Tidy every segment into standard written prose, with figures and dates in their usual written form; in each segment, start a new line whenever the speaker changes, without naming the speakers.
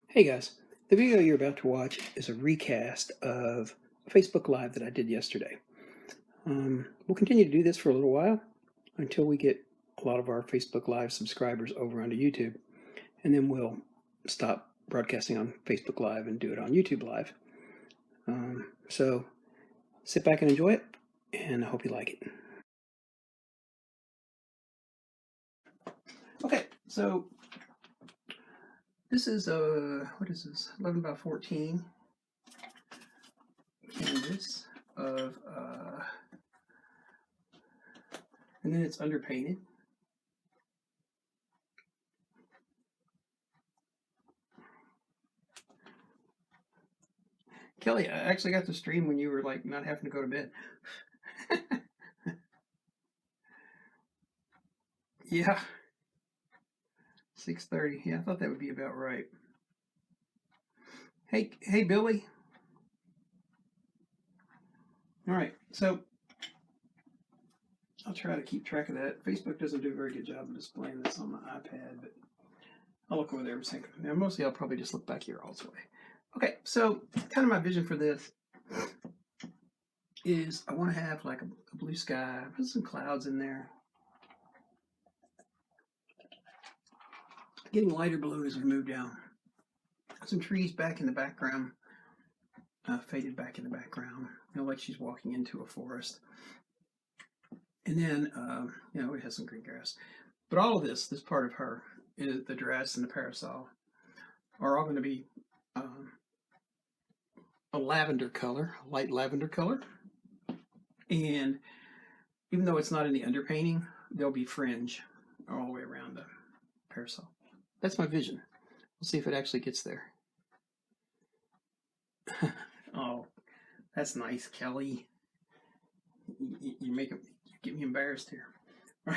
Hey guys, the video you're about to watch is a recast of a Facebook Live that I did yesterday. We'll continue to do this for a little while until we get a lot of our Facebook Live subscribers over onto YouTube, and then we'll stop broadcasting on Facebook Live and do it on YouTube Live. So sit back and enjoy it, and I hope you like it. Okay, so this is what is this? 11 by 14 canvas of and then it's underpainted. Kelly, I actually got the stream when you were like not having to go to bed. Yeah, 6:30. Yeah, I thought that would be about right. Hey, Billy. All right, so I'll try to keep track of that. Facebook doesn't do a very good job of displaying this on my iPad, but I'll look over there and think. Now, mostly I'll probably just look back here also. Okay, so kind of my vision for this is I want to have like a blue sky, put some clouds in there. Getting lighter blue as we move down. Some trees back in the background, faded back in the background, like she's walking into a forest. And then, it has some green grass. But all of this part of her, the dress and the parasol, are all going to be a lavender color, a light lavender color. And even though it's not in the underpainting, there'll be fringe all the way around the parasol. That's my vision. We'll see if it actually gets there. Oh, that's nice, Kelly. You get me embarrassed here. All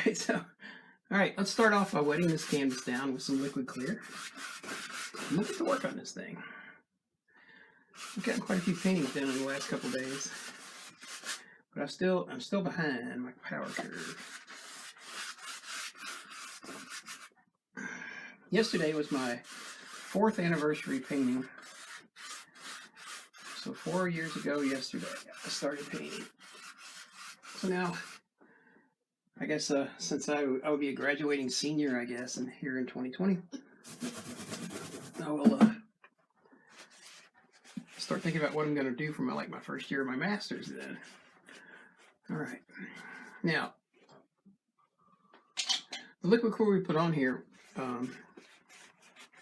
right, let's start off by wetting this canvas down with some liquid clear. And we'll get to work on this thing. I've gotten quite a few paintings done in the last couple days, but I'm still behind my power curve. Yesterday was my 4th anniversary painting. So 4 years ago yesterday, I started painting. So now, I guess since I would be a graduating senior, I guess, and here in 2020, I will start thinking about what I'm going to do for my first year of my master's then. All right. Now, the liquid core we put on here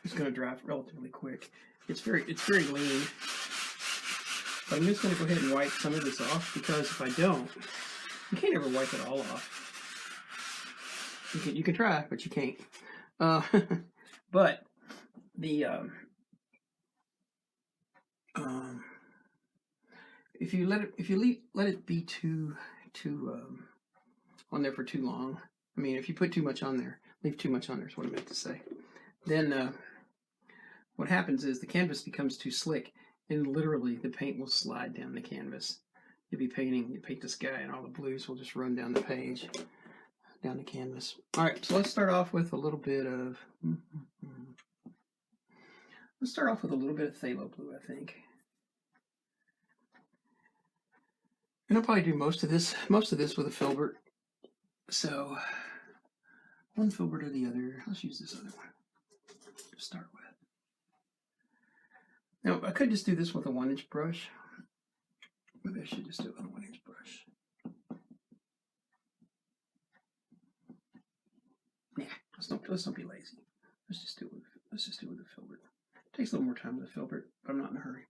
is going to dry relatively quick. It's very lean. But I'm just going to go ahead and wipe some of this off, because if I don't, you can't ever wipe it all off. You can try, but you can't. But the if you let it be too on there for too long. I mean, if you put too much on there, leave too much on there is what I meant to say. Then what happens is the canvas becomes too slick, and literally the paint will slide down the canvas. You'll be painting, you paint the sky, and all the blues will just run down the page, down the canvas. All right, so let's start off with a little bit of. Let's start off with a little bit of phthalo blue, I think. And I'll probably do most of this with a filbert. So one filbert or the other. Let's use this other one to start with. Now I could just do this with a 1-inch brush. Maybe I should just do it with a 1-inch brush. Yeah, let's not be lazy. Let's just do it with a filbert. It takes a little more time with a filbert, but I'm not in a hurry.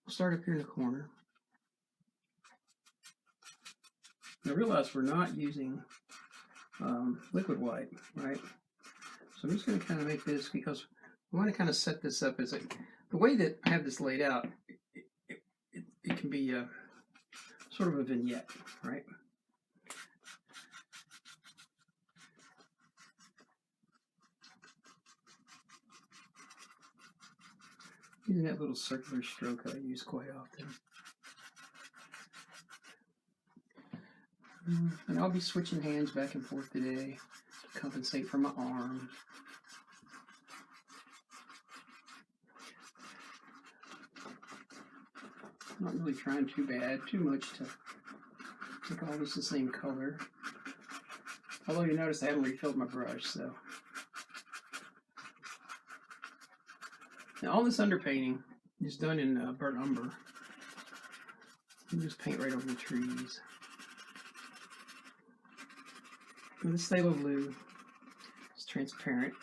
We'll start up here in the corner. Now realize we're not using liquid white, right? So I'm just going to kind of make this, because we want to kind of set this up as the way that I have this laid out. It can be sort of a vignette, right? Using that little circular stroke I use quite often. And I'll be switching hands back and forth today to compensate for my arm. Not really trying too much to make all this the same color. Although you notice I haven't refilled my brush, so. Now all this underpainting is done in burnt umber. You just paint right over the trees. And the phthalo blue is transparent.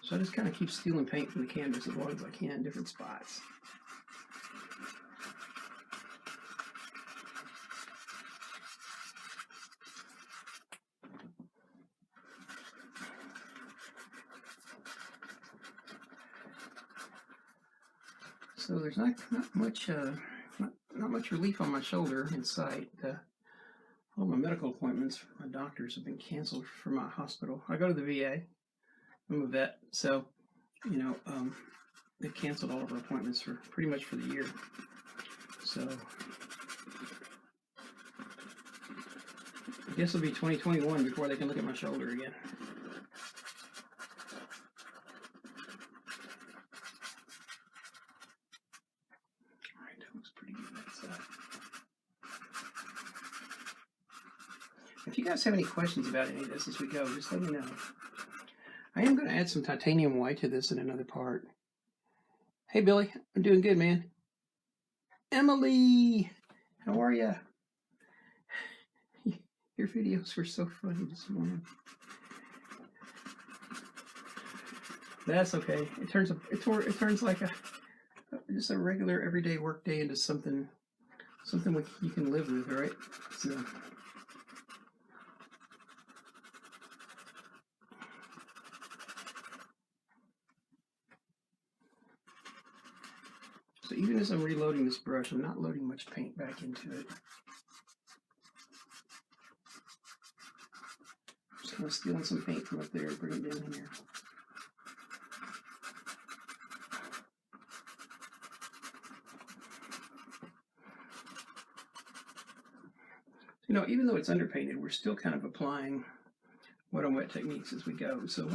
So I just kind of keep stealing paint from the canvas as long as I can in different spots. So there's not much relief on my shoulder in sight. All my medical appointments for my doctors have been canceled for my hospital. I go to the VA. I'm a vet, so they canceled all of our appointments for pretty much for the year. So I guess it'll be 2021 before they can look at my shoulder again. If you guys have any questions about any of this as we go, just let me know. I am going to add some titanium white to this in another part. Hey, Billy. I'm doing good, man. Emily! How are ya? Your videos were so funny this morning. That's okay. It turns like just a regular everyday work day into something you can live with, right? So even as I'm reloading this brush, I'm not loading much paint back into it. Just kind of stealing some paint from up there and bring it down here. Even though it's underpainted, we're still kind of applying wet on wet techniques as we go. So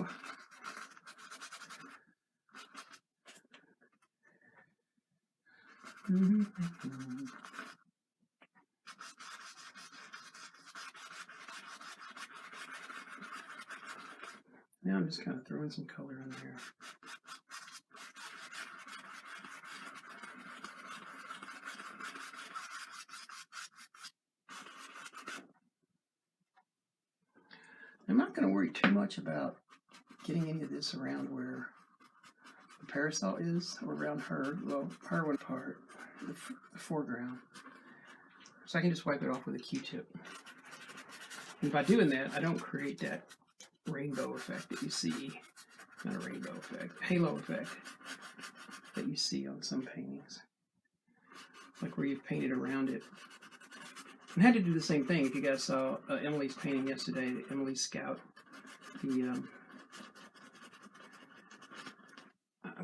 now I'm just kind of throwing some color in there. I'm not going to worry too much about getting any of this around where the parasol is, or around her. Well, her one part, the foreground. So I can just wipe it off with a Q-tip. And by doing that, I don't create that rainbow effect that you see. Not a rainbow effect, halo effect that you see on some paintings. Like where you've painted around it. And I had to do the same thing. If you guys saw Emily's painting yesterday, Emily's Scout, I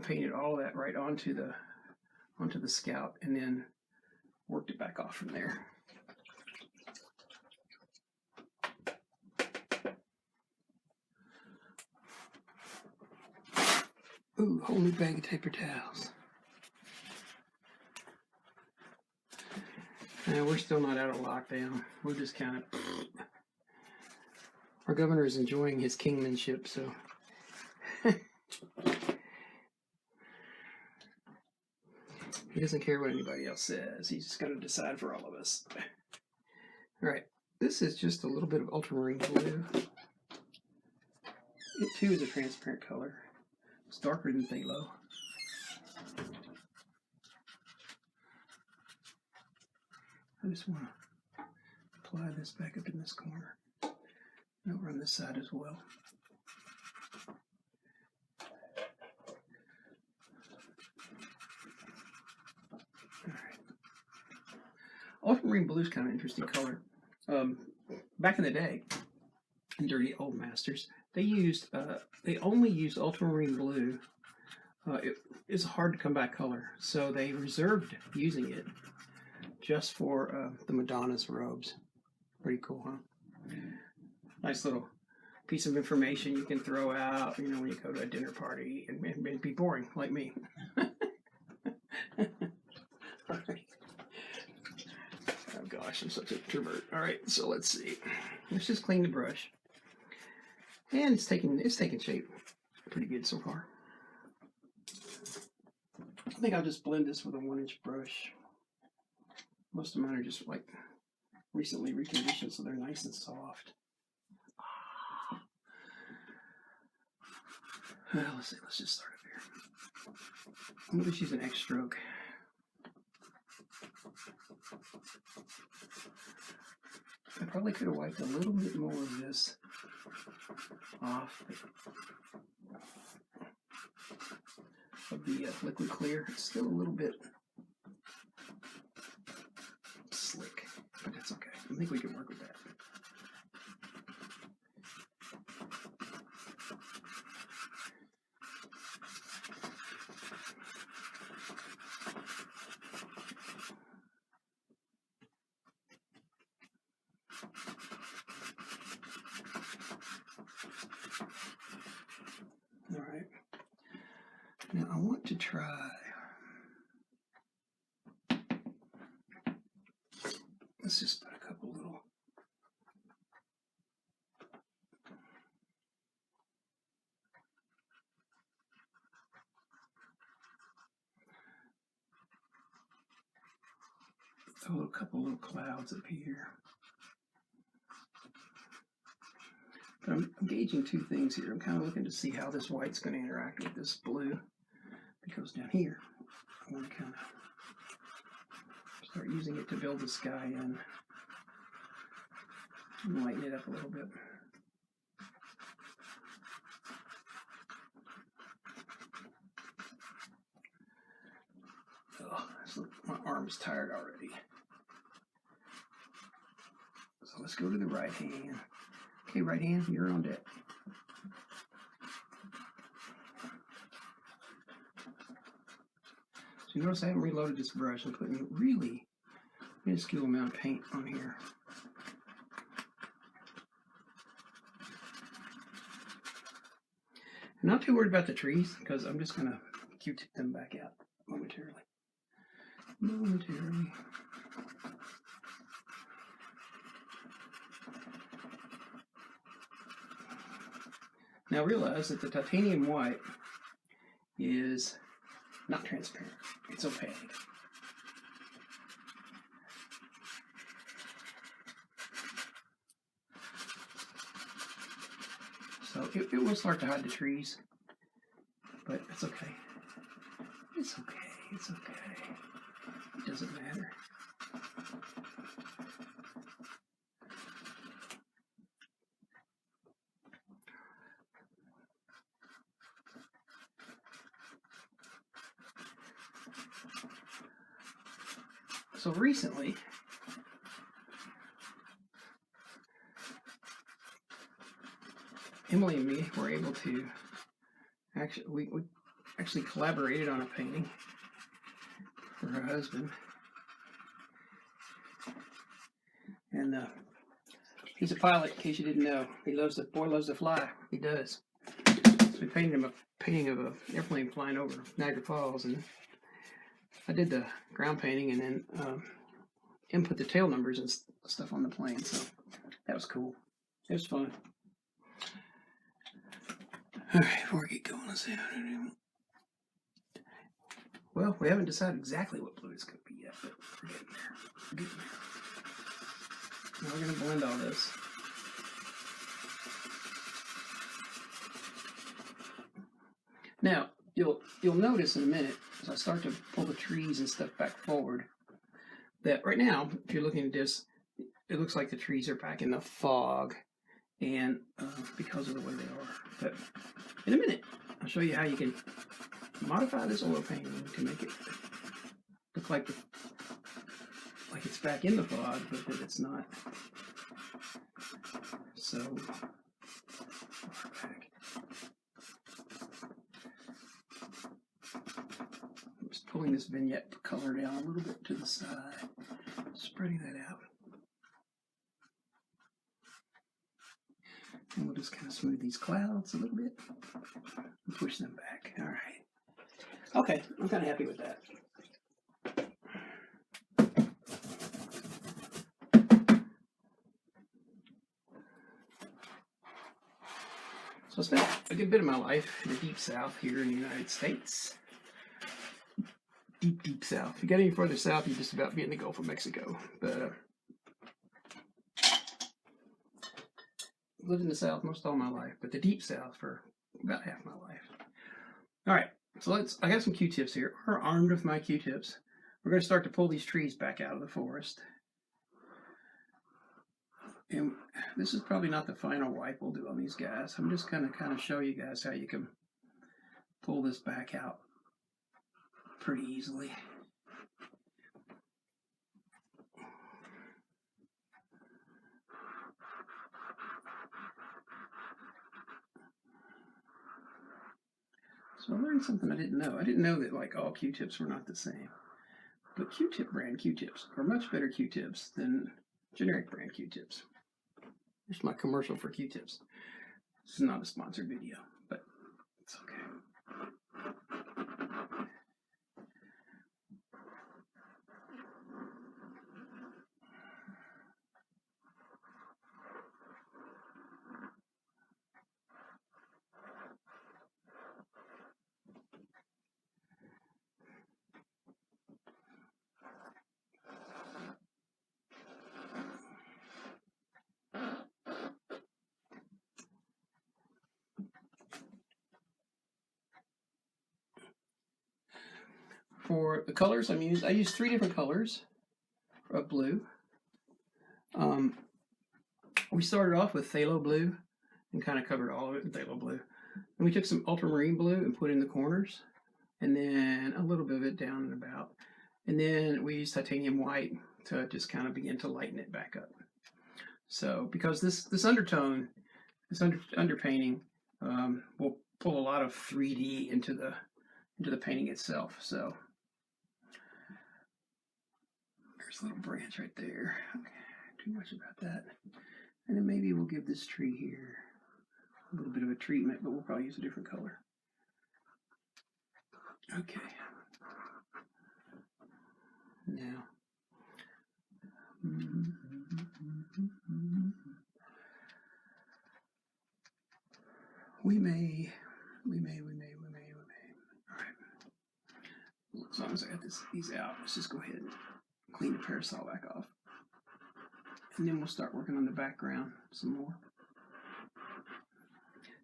painted all that right onto the Scout and then worked it back off from there. Ooh, whole new bag of paper towels. We're still not out of lockdown. We're just kind of... Our governor is enjoying his kingmanship, so... He doesn't care what anybody else says. He's just going to decide for all of us. All right. This is just a little bit of ultramarine blue. It, too, is a transparent color. It's darker than phthalo. I just want to apply this back up in this corner and over on this side as well. All right. Ultramarine blue is kind of an interesting color. Back in the day, in Dirty Old Masters, they only used ultramarine blue. It's a hard to come by color, so they reserved using it just for the Madonna's robes. Pretty cool, huh? Nice little piece of information you can throw out, when you go to a dinner party and be boring like me. All right. Oh gosh, I'm such a introvert. All right, so let's see. Let's just clean the brush, and it's taking shape pretty good so far. I think I'll just blend this with a 1-inch brush. Most of mine are just like recently reconditioned, so they're nice and soft. Well, let's see. Let's just start up here. I'm going to just use an X stroke. I probably could have wiped a little bit more of this off of the liquid clear. It's still a little bit slick, but that's okay. I think we can work with that. All right. Now I want to try. Let's just put a couple little. Throw a couple little clouds up here. But I'm gauging two things here. I'm kind of looking to see how this white's going to interact with this blue. Because down here, I want to kind of start using it to build the sky in and lighten it up a little bit. Oh, so my arm's tired already. So let's go to the right hand. Okay, right hand, you're on deck. So you notice I haven't reloaded this brush. I'm putting a really minuscule amount of paint on here. I'm not too worried about the trees because I'm just going to Q-tip them back out momentarily. Now realize that the titanium white is not transparent. It's opaque. So it will start to hide the trees, but it's okay. It's okay. It's okay. It doesn't matter. So recently, Emily and me were able to we actually collaborated on a painting for her husband, and he's a pilot. In case you didn't know, boy loves to fly. He does. So we painted him a painting of an airplane flying over Niagara Falls, and I did the ground painting and then input the tail numbers and stuff on the plane. So that was cool. It was fun. All right, before we get going, let's see. Well, we haven't decided exactly what blue it's going to be yet, but we're getting there. We're getting there. Now we're going to blend all this. Now, you'll notice in a minute, as I start to pull the trees and stuff back forward, that right now, if you're looking at this, it looks like the trees are back in the fog, and because of the way they are. But in a minute, I'll show you how you can modify this oil painting to make it look like it's back in the fog, but that it's not so far back. I'm just pulling this vignette color down a little bit to the side, spreading that out. And we'll just kind of smooth these clouds a little bit and push them back. All right. Okay, I'm kind of happy with that. So I spent a good bit of my life in the deep south here in the United States. Deep, deep south. If you get any further south, you'd just about be in the Gulf of Mexico. But lived in the south most all my life, but the deep south for about half my life. All right, so I got some Q-tips here. We're armed with my Q-tips. We're going to start to pull these trees back out of the forest. And this is probably not the final wipe we'll do on these guys. I'm just going to kind of show you guys how you can pull this back out pretty easily. So I learned something I didn't know. I didn't know that like all Q-tips were not the same. But Q-tip brand Q-tips are much better Q-tips than generic brand Q-tips. Here's my commercial for Q-tips. This is not a sponsored video, but it's okay. For the colors I use 3 different colors of blue. We started off with phthalo blue and kind of covered all of it in phthalo blue. And we took some ultramarine blue and put in the corners, and then a little bit of it down and about. And then we used titanium white to just kind of begin to lighten it back up. So because this undertone, this underpainting, will pull a lot of 3D into the painting itself. So there's a little branch right there. Okay, too much about that. And then maybe we'll give this tree here a little bit of a treatment, but we'll probably use a different color. Okay. Now, we may. All right. As long as I got these out, let's just go ahead and clean the parasol back off. And then we'll start working on the background some more.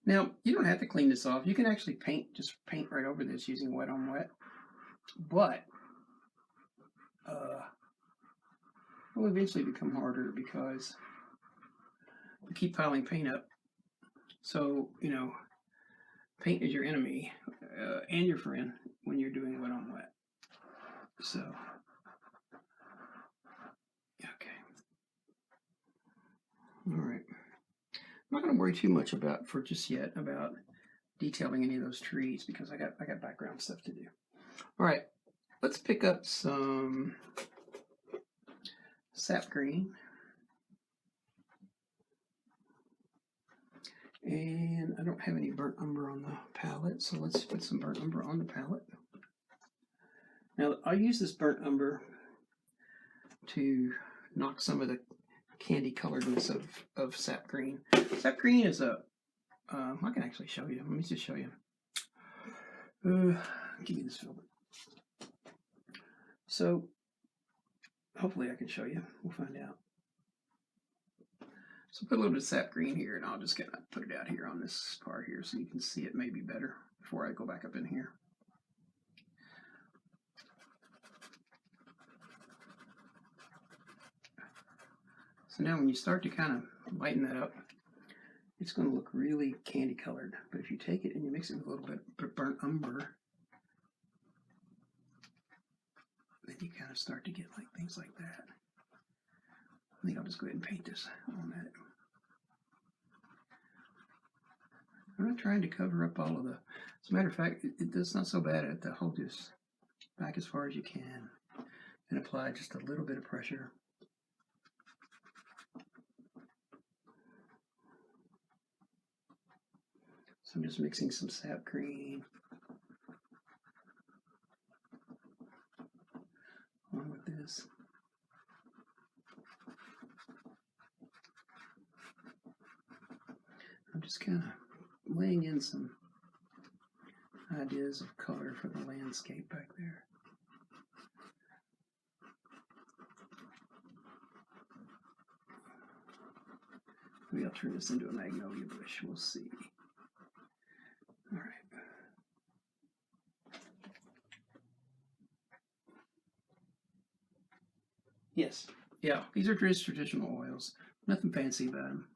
Now, you don't have to clean this off. You can actually just paint right over this using wet on wet. But it will eventually become harder because you keep piling paint up. So, paint is your enemy and your friend when you're doing wet on wet. So, okay. All right. I'm not going to worry too much about detailing any of those trees because I got background stuff to do. All right, let's pick up some Sap Green. And I don't have any burnt umber on the palette, so let's put some burnt umber on the palette. Now, I'll use this burnt umber to knock some of the candy coloredness of Sap Green. Sap Green is I can actually show you. Let me just show you. Give me this filbert. So, hopefully I can show you. We'll find out. So put a little bit of Sap Green here, and I'll just kind of put it out here on this part here so you can see it maybe better before I go back up in here. So now when you start to kind of lighten that up, it's going to look really candy colored. But if you take it and you mix it with a little bit of burnt umber, then you kind of start to get like things like that. I think I'll just go ahead and paint this on that. I'm not trying to cover up all of the, as a matter of fact, it's not so bad to hold this back as far as you can and apply just a little bit of pressure. So I'm just mixing some Sap Green along with this. I'm just kind of laying in some ideas of color for the landscape back there. Maybe I'll turn this into a magnolia bush. We'll see. All right. Yes. Yeah, these are just traditional oils. Nothing fancy about them.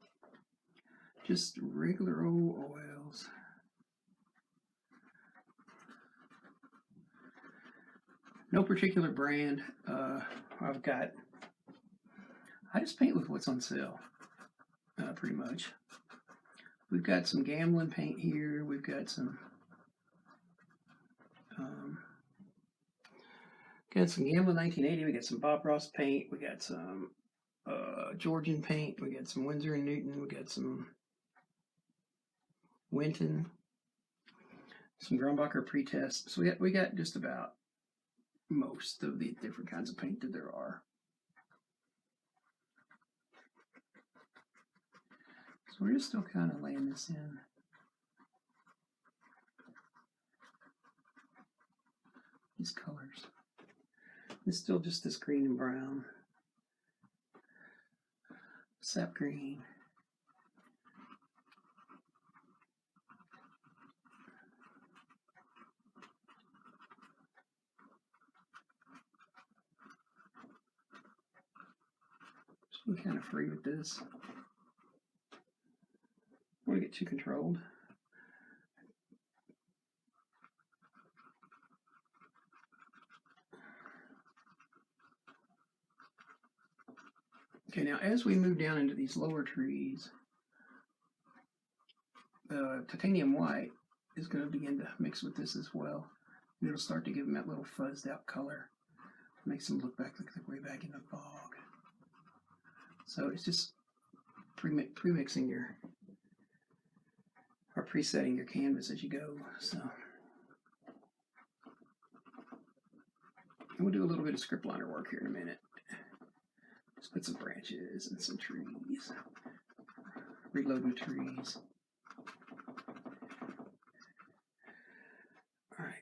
Just regular old oils. No particular brand. I just paint with what's on sale, pretty much. We've got some Gamblin paint here. We've got some Gamblin 1980. We got some Bob Ross paint. We got some Georgian paint. We got some Winsor and Newton. We got some Winton, some Grumbacher pretest. So we got just about most of the different kinds of paint that there are. So we're just still kind of laying this in. These colors. It's still just this green and brown. Sap Green. Just be kind of free with this. I don't want to get too controlled. Okay, now as we move down into these lower trees, the titanium white is going to begin to mix with this as well. And it'll start to give them that little fuzzed out color. Makes them look like way back in the fog. So it's just pre-mixing or presetting your canvas as you go. So we'll do a little bit of script liner work here in a minute. Just put some branches and some trees. Reloading trees. All right.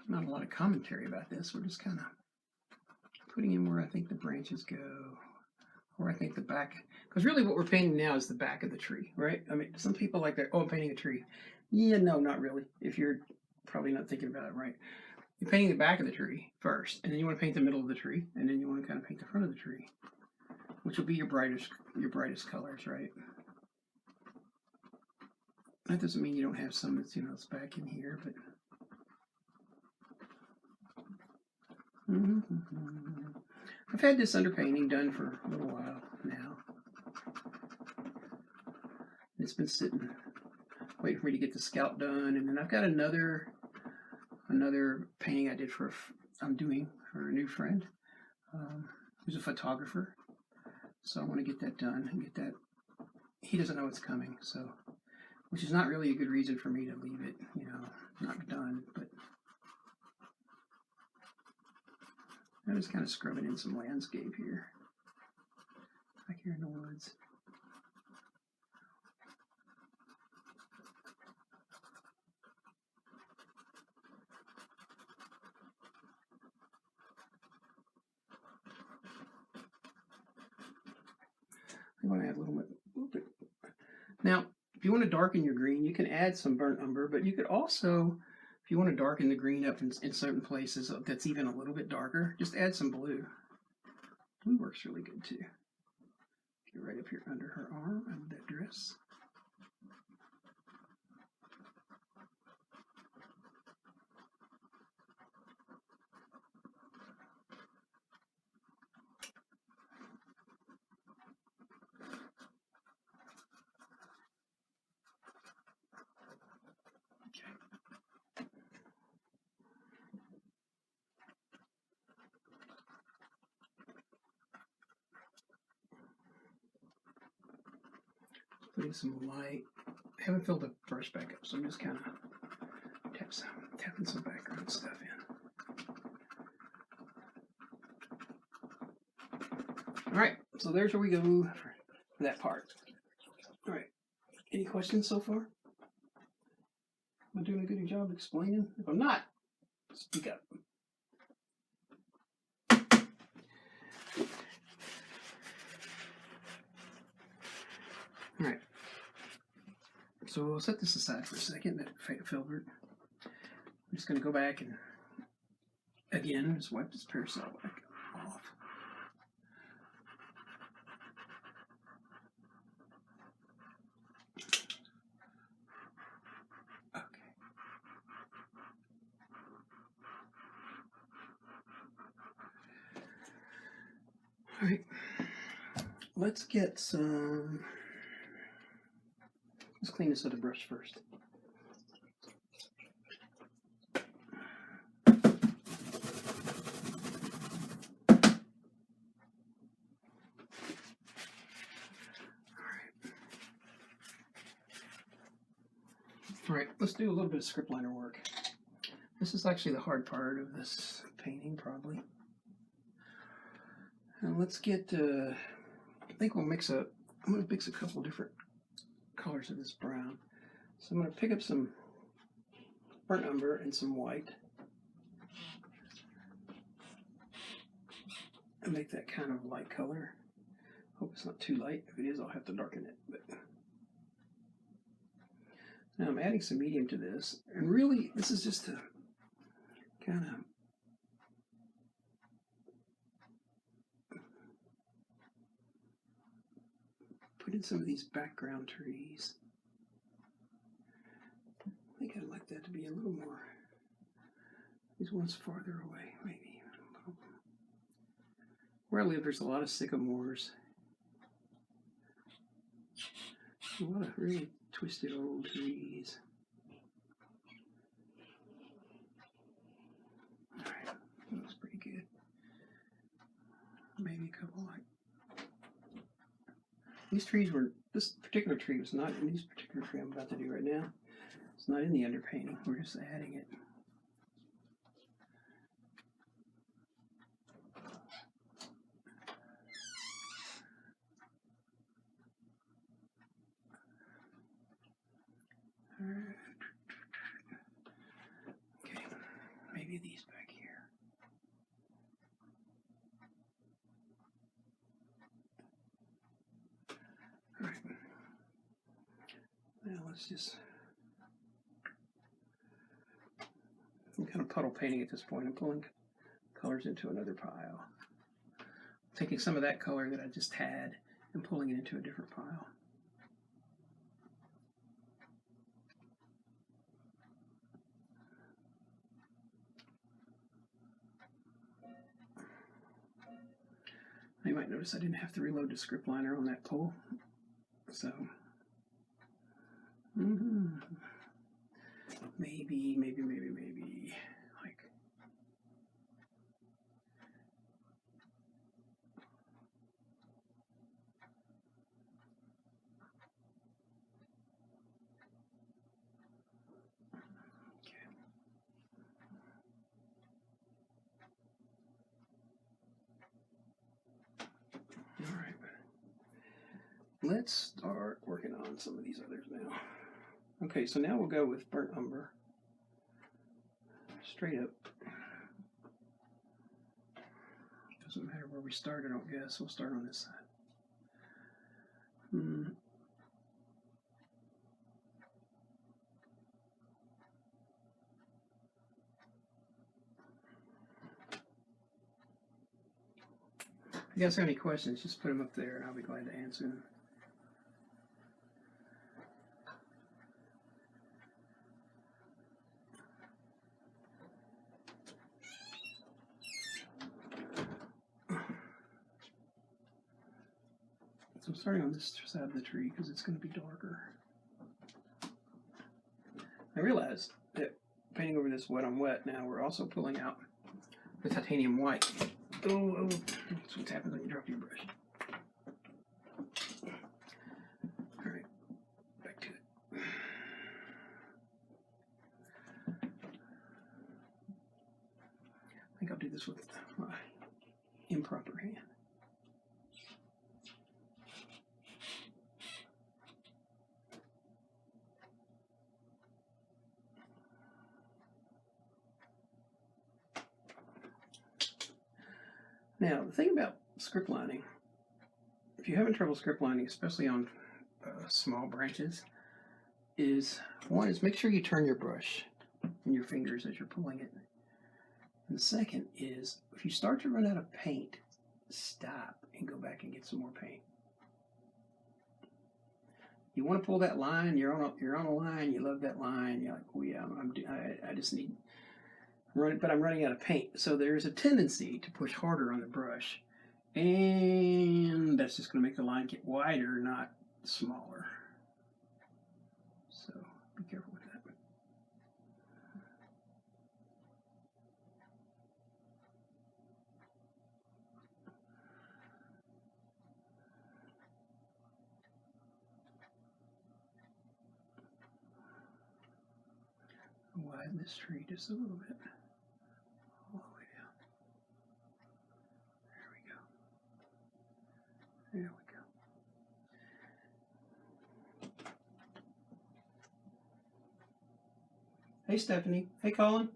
Not a lot of commentary about this. We're just kind of putting in where I think the branches go, or I think the back. Because really what we're painting now is the back of the tree, right? I mean, some people like that, oh, I'm painting a tree. Yeah, no, not really. If you're probably not thinking about it right. You're painting the back of the tree first, and then you want to paint the middle of the tree, and then you want to kind of paint the front of the tree, which will be your brightest colors, right? That doesn't mean you don't have some that's, it's back in here, but I've had this underpainting done for a little while now. It's been sitting, waiting for me to get the scalp done, and then I've got another painting I did I'm doing for a new friend who's a photographer. So I want to get that done and get that. He doesn't know it's coming, so which is not really a good reason for me to leave it, not done, but. I'm just kind of scrubbing in some landscape here, back here in the woods. I want to add a little bit. Now, if you want to darken your green, you can add some burnt umber, but you could also, if you want to darken the green up in certain places that's even a little bit darker, just add some blue. Blue works really good too. Get right up here under her arm and that dress. getting some light. I haven't filled the brush back up, so I'm just kind of tapping some background stuff in. All right, so there's where we go for that part. All right, any questions so far? Am I doing a good job explaining? If I'm not, speak up. All right, so we'll set this aside for a second, that filbert. I'm just going to go back and, again, just wipe this parasol back off. Okay. All right, let's get some, let's clean this other brush first. All right, let's do a little bit of script liner work. This is actually the hard part of this painting, probably. And let's get, I think we'll mix up, I'm going to mix a couple different colors of this brown. So I'm going to pick up some burnt umber and some white and make that kind of light color. Hope it's not too light. If it is, I'll have to darken it. But now I'm adding some medium to this, and really this is just to kind of put in some of these background trees. I think I'd like that to be a little more, these ones farther away, maybe. Where I live, there's a lot of sycamores. A lot of really twisted old trees. All right, that looks pretty good. Maybe a couple like these trees were. This particular tree was not in this particular tree I'm about to do right now. It's not in the underpainting. We're just adding it. Okay, maybe these back here. All right. Now let's just. I'm kind of puddle painting at this point. I'm pulling colors into another pile. Taking some of that color that I just had and pulling it into a different pile. You might notice I didn't have to reload the script liner on that pull. So maybe like all right. Let's start working on some of these others now. Okay, so now we'll go with burnt umber. Straight up. Doesn't matter where we start, I don't guess. We'll start on this side. If you guys have any questions, just put them up there and I'll be glad to answer them. So I'm starting on this side of the tree because it's going to be darker. I realize that painting over this wet on wet now, we're also pulling out the titanium white. Oh, that's what happens when you drop your brush. All right, think I'll do this with my improper hand. Now, the thing about script lining, if you're having trouble script lining, especially on small branches, is one is make sure you turn your brush and your fingers as you're pulling it. And the second is if you start to run out of paint, stop and go back and get some more paint. You want to pull that line. You're on a line. You love that line. You're like, oh yeah, I just need run, but I'm running out of paint. So there's a tendency to push harder on the brush, and that's just going to make the line get wider, not smaller. So be careful with that. Widen this tree just a little bit. All the way down. There we go. There we go. Hey, Stephanie. Hey, Colin.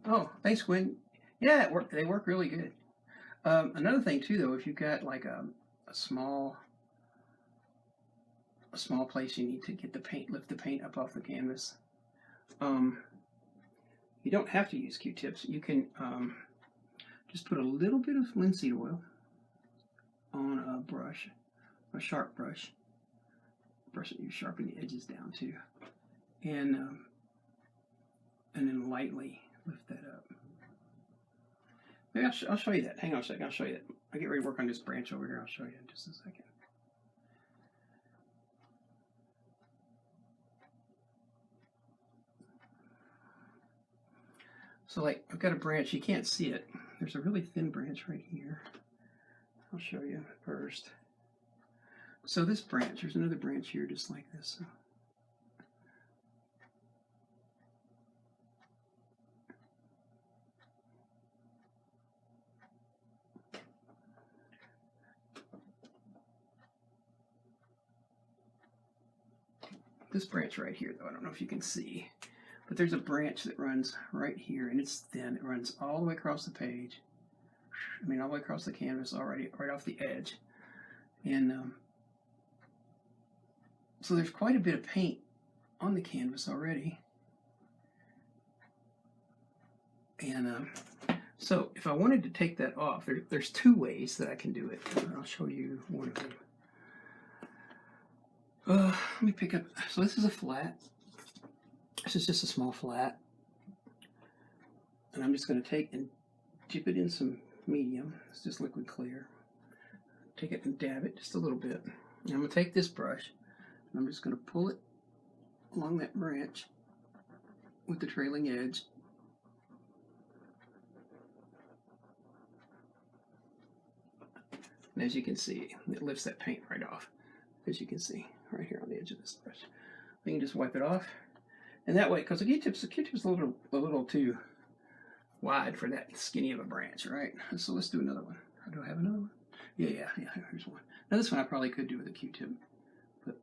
Oh, thanks, Gwen. Yeah, it worked. They work really good. Another thing too, though, if you've got like a small place you need to get the paint, lift the paint up off the canvas. You don't have to use Q-tips. You can just put a little bit of linseed oil on a brush, a sharp brush. Brush that you sharpen the edges down too, and then lightly lift that up. Maybe I'll show you that. Hang on a second. I'll show you that. I get ready to work on this branch over here. I'll show you in just a second. So like I've got a branch, you can't see it. There's a really thin branch right here. I'll show you first. So this branch, there's another branch here just like this. So. This branch right here, though, I don't know if you can see, but there's a branch that runs right here, and it's thin. It runs all the way across the page. I mean, all the way across the canvas already, right off the edge. And so there's quite a bit of paint on the canvas already. And so if I wanted to take that off, there's two ways that I can do it. I'll show you one of them. Let me pick up, so this is a flat. This is just a small flat. And I'm just going to take and dip it in some medium. It's just liquid clear. Take it and dab it just a little bit. And I'm going to take this brush and I'm just going to pull it along that branch with the trailing edge. And as you can see, it lifts that paint right off. As you can see, right here on the edge of this brush. You can just wipe it off. And that way, because the Q-tip's a little too wide for that skinny of a branch, right? So let's do another one. Do I have another one? Yeah, here's one. Now this one I probably could do with a Q-tip. But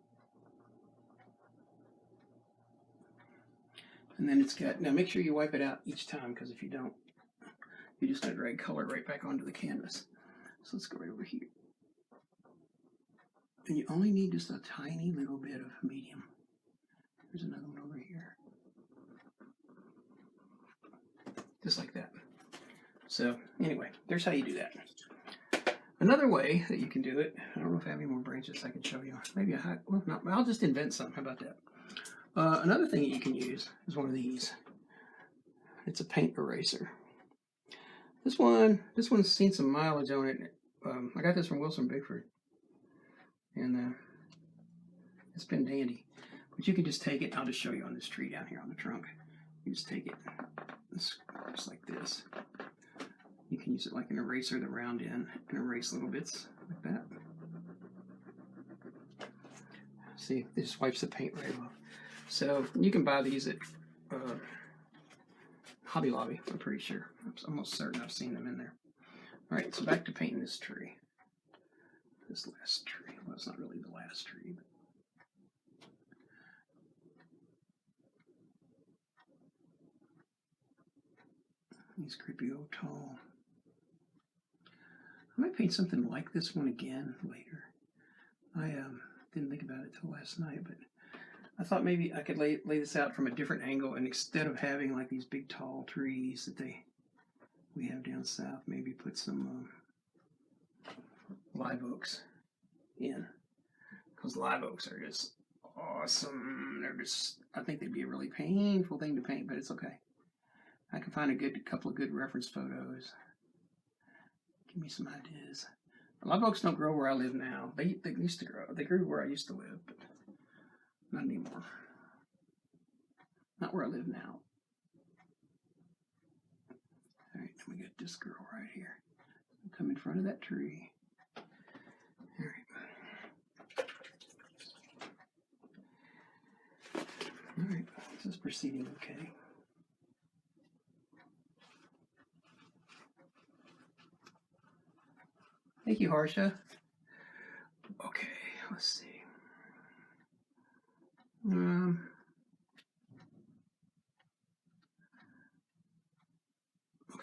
and then it's got, now make sure you wipe it out each time, because if you don't, you're just going to drag color right back onto the canvas. So let's go right over here. And you only need just a tiny little bit of medium. There's another one over here. Just like that. So anyway, there's how you do that. Another way that you can do it, I don't know if I have any more branches I can show you. Maybe well, no, I'll just invent some. How about that? Another thing that you can use is one of these. It's a paint eraser. This one's seen some mileage on it. I got this from Wilson Bigford. And it's been dandy. But you can just take it, I'll just show you on this tree down here on the trunk. You just take it, just like this. You can use it like an eraser, the round end, and erase little bits like that. See, it just wipes the paint right off. So you can buy these at Hobby Lobby, I'm pretty sure. I'm almost certain I've seen them in there. All right, so back to painting this tree. This last tree. Well, it's not really the last tree, but these creepy old tall. I might paint something like this one again later. I didn't think about it till last night, but I thought maybe I could lay this out from a different angle, and instead of having like these big tall trees that we have down south, maybe put some live oaks in, because live oaks are just awesome. They're just, I think they'd be a really painful thing to paint, but it's okay. I can find a couple of good reference photos. Give me some ideas. Live oaks don't grow where I live now. They used to grow. They grew where I used to live, but not anymore. Not where I live now. All right, then we got this girl right here. Come in front of that tree. All right. All right, this is proceeding okay. Thank you, Harsha. Okay, let's see. Okay,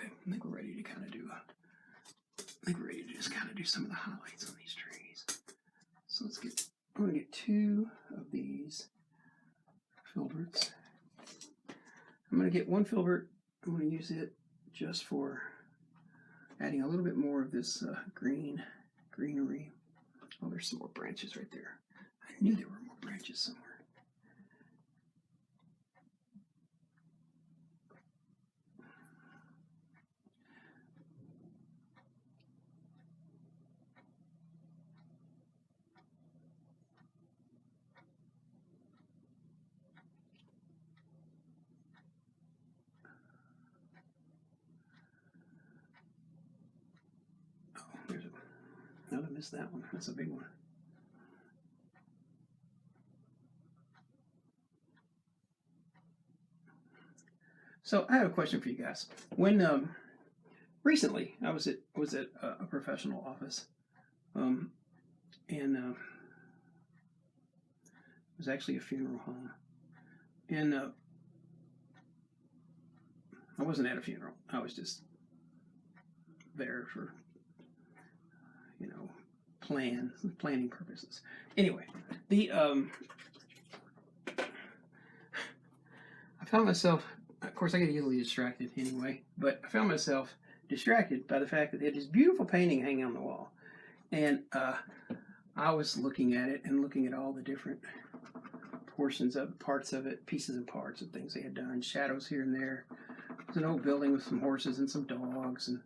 I think we're ready to kind of do just kind of do some of the highlights on these trees. So I'm going to get 2 of these filberts. I'm going to get one filbert. I'm going to use it just for adding a little bit more of this greenery. Oh, there's some more branches right there. I knew there were more branches somewhere. Oh, I missed that one. That's a big one. So I have a question for you guys. When recently I was at a professional office, and it was actually a funeral home, and I wasn't at a funeral. I was just there for planning purposes. Anyway, I found myself, of course I get easily distracted anyway, but I found myself distracted by the fact that they had this beautiful painting hanging on the wall. And I was looking at it and looking at all the different portions of parts of it, pieces and parts of things they had done, shadows here and there. There's an old building with some horses and some dogs and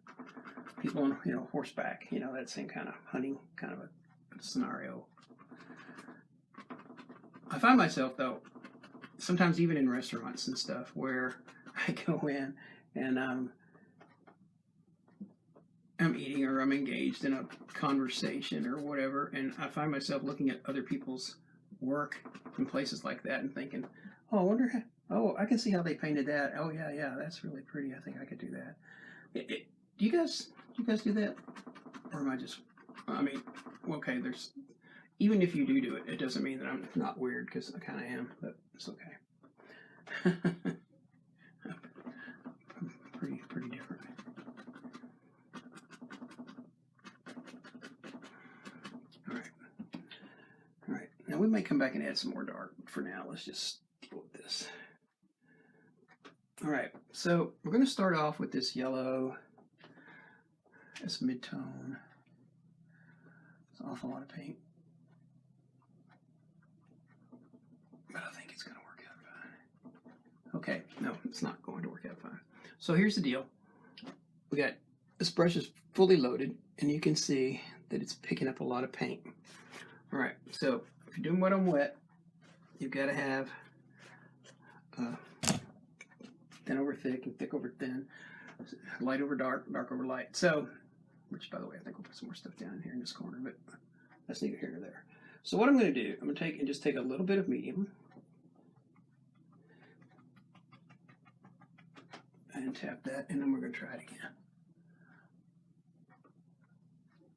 people on, horseback, that same kind of hunting kind of a scenario. I find myself, though, sometimes even in restaurants and stuff, where I go in and I'm eating or I'm engaged in a conversation or whatever, and I find myself looking at other people's work in places like that and thinking, oh, I wonder how, oh, I can see how they painted that. Oh, yeah, that's really pretty. I think I could do that. Do you guys do that? Or am I just, okay, even if you do it, it doesn't mean that I'm not weird, because I kind of am, but it's okay. pretty different. All right. Now we may come back and add some more dark. For now, let's just deal with this. All right, so we're going to start off with this yellow. It's mid-tone. It's an awful lot of paint, but I think it's going to work out fine. Okay, no, it's not going to work out fine. So here's the deal. We got, this brush is fully loaded, and you can see that it's picking up a lot of paint. All right, so if you're doing wet on wet, you've got to have thin over thick and thick over thin, light over dark, dark over light. So, which, by the way, I think we'll put some more stuff down in here in this corner, but that's neither here nor there. So what I'm going to do, I'm going to take a little bit of medium, and tap that, and then we're going to try it again.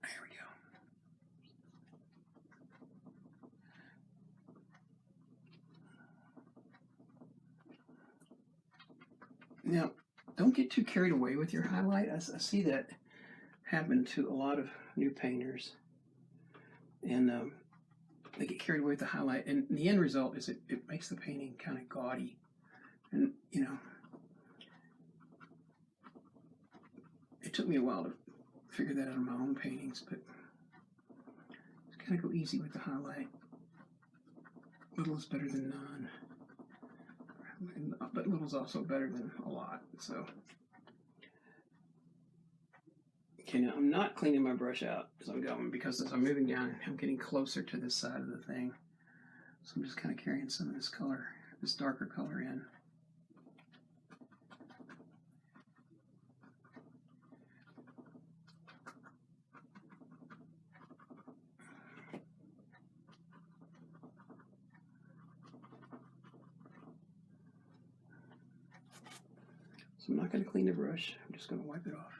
There we go. Now, don't get too carried away with your highlight. I see that happen to a lot of new painters, and they get carried away with the highlight, and the end result is it makes the painting kind of gaudy. And you know, it took me a while to figure that out in my own paintings, but just kind of go easy with the highlight. Little is better than none, but little is also better than a lot. So, okay, now I'm not cleaning my brush out as I'm going, because as I'm moving down, I'm getting closer to this side of the thing. So I'm just kind of carrying some of this color, this darker color in. So I'm not going to clean the brush, I'm just going to wipe it off.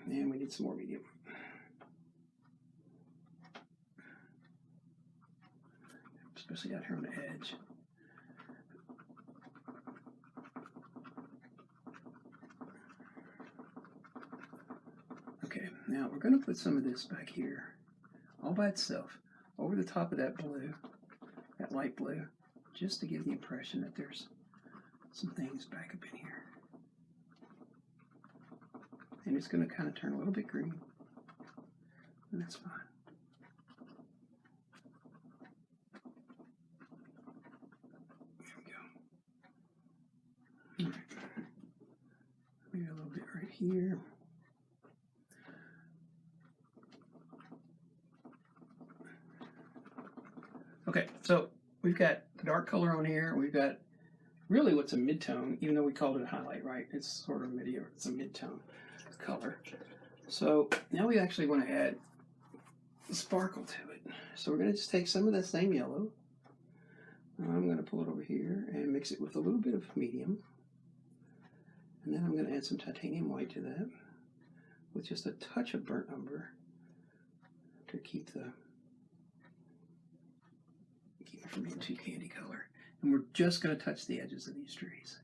And we need some more medium. Especially out here on the edge. Okay, now we're going to put some of this back here, all by itself, over the top of that blue, that light blue, just to give the impression that there's some things back up in here. And it's going to kind of turn a little bit green, and that's fine. There we go. All right. Maybe a little bit right here. Okay, so we've got the dark color on here. We've got really what's a mid-tone, even though we called it a highlight, right? It's sort of mid-tone. It's a mid-tone color. So now we actually want to add sparkle to it. So we're going to just take some of that same yellow. I'm going to pull it over here and mix it with a little bit of medium. And then I'm going to add some titanium white to that with just a touch of burnt umber to keep it from being too candy color. And we're just going to touch the edges of these trees.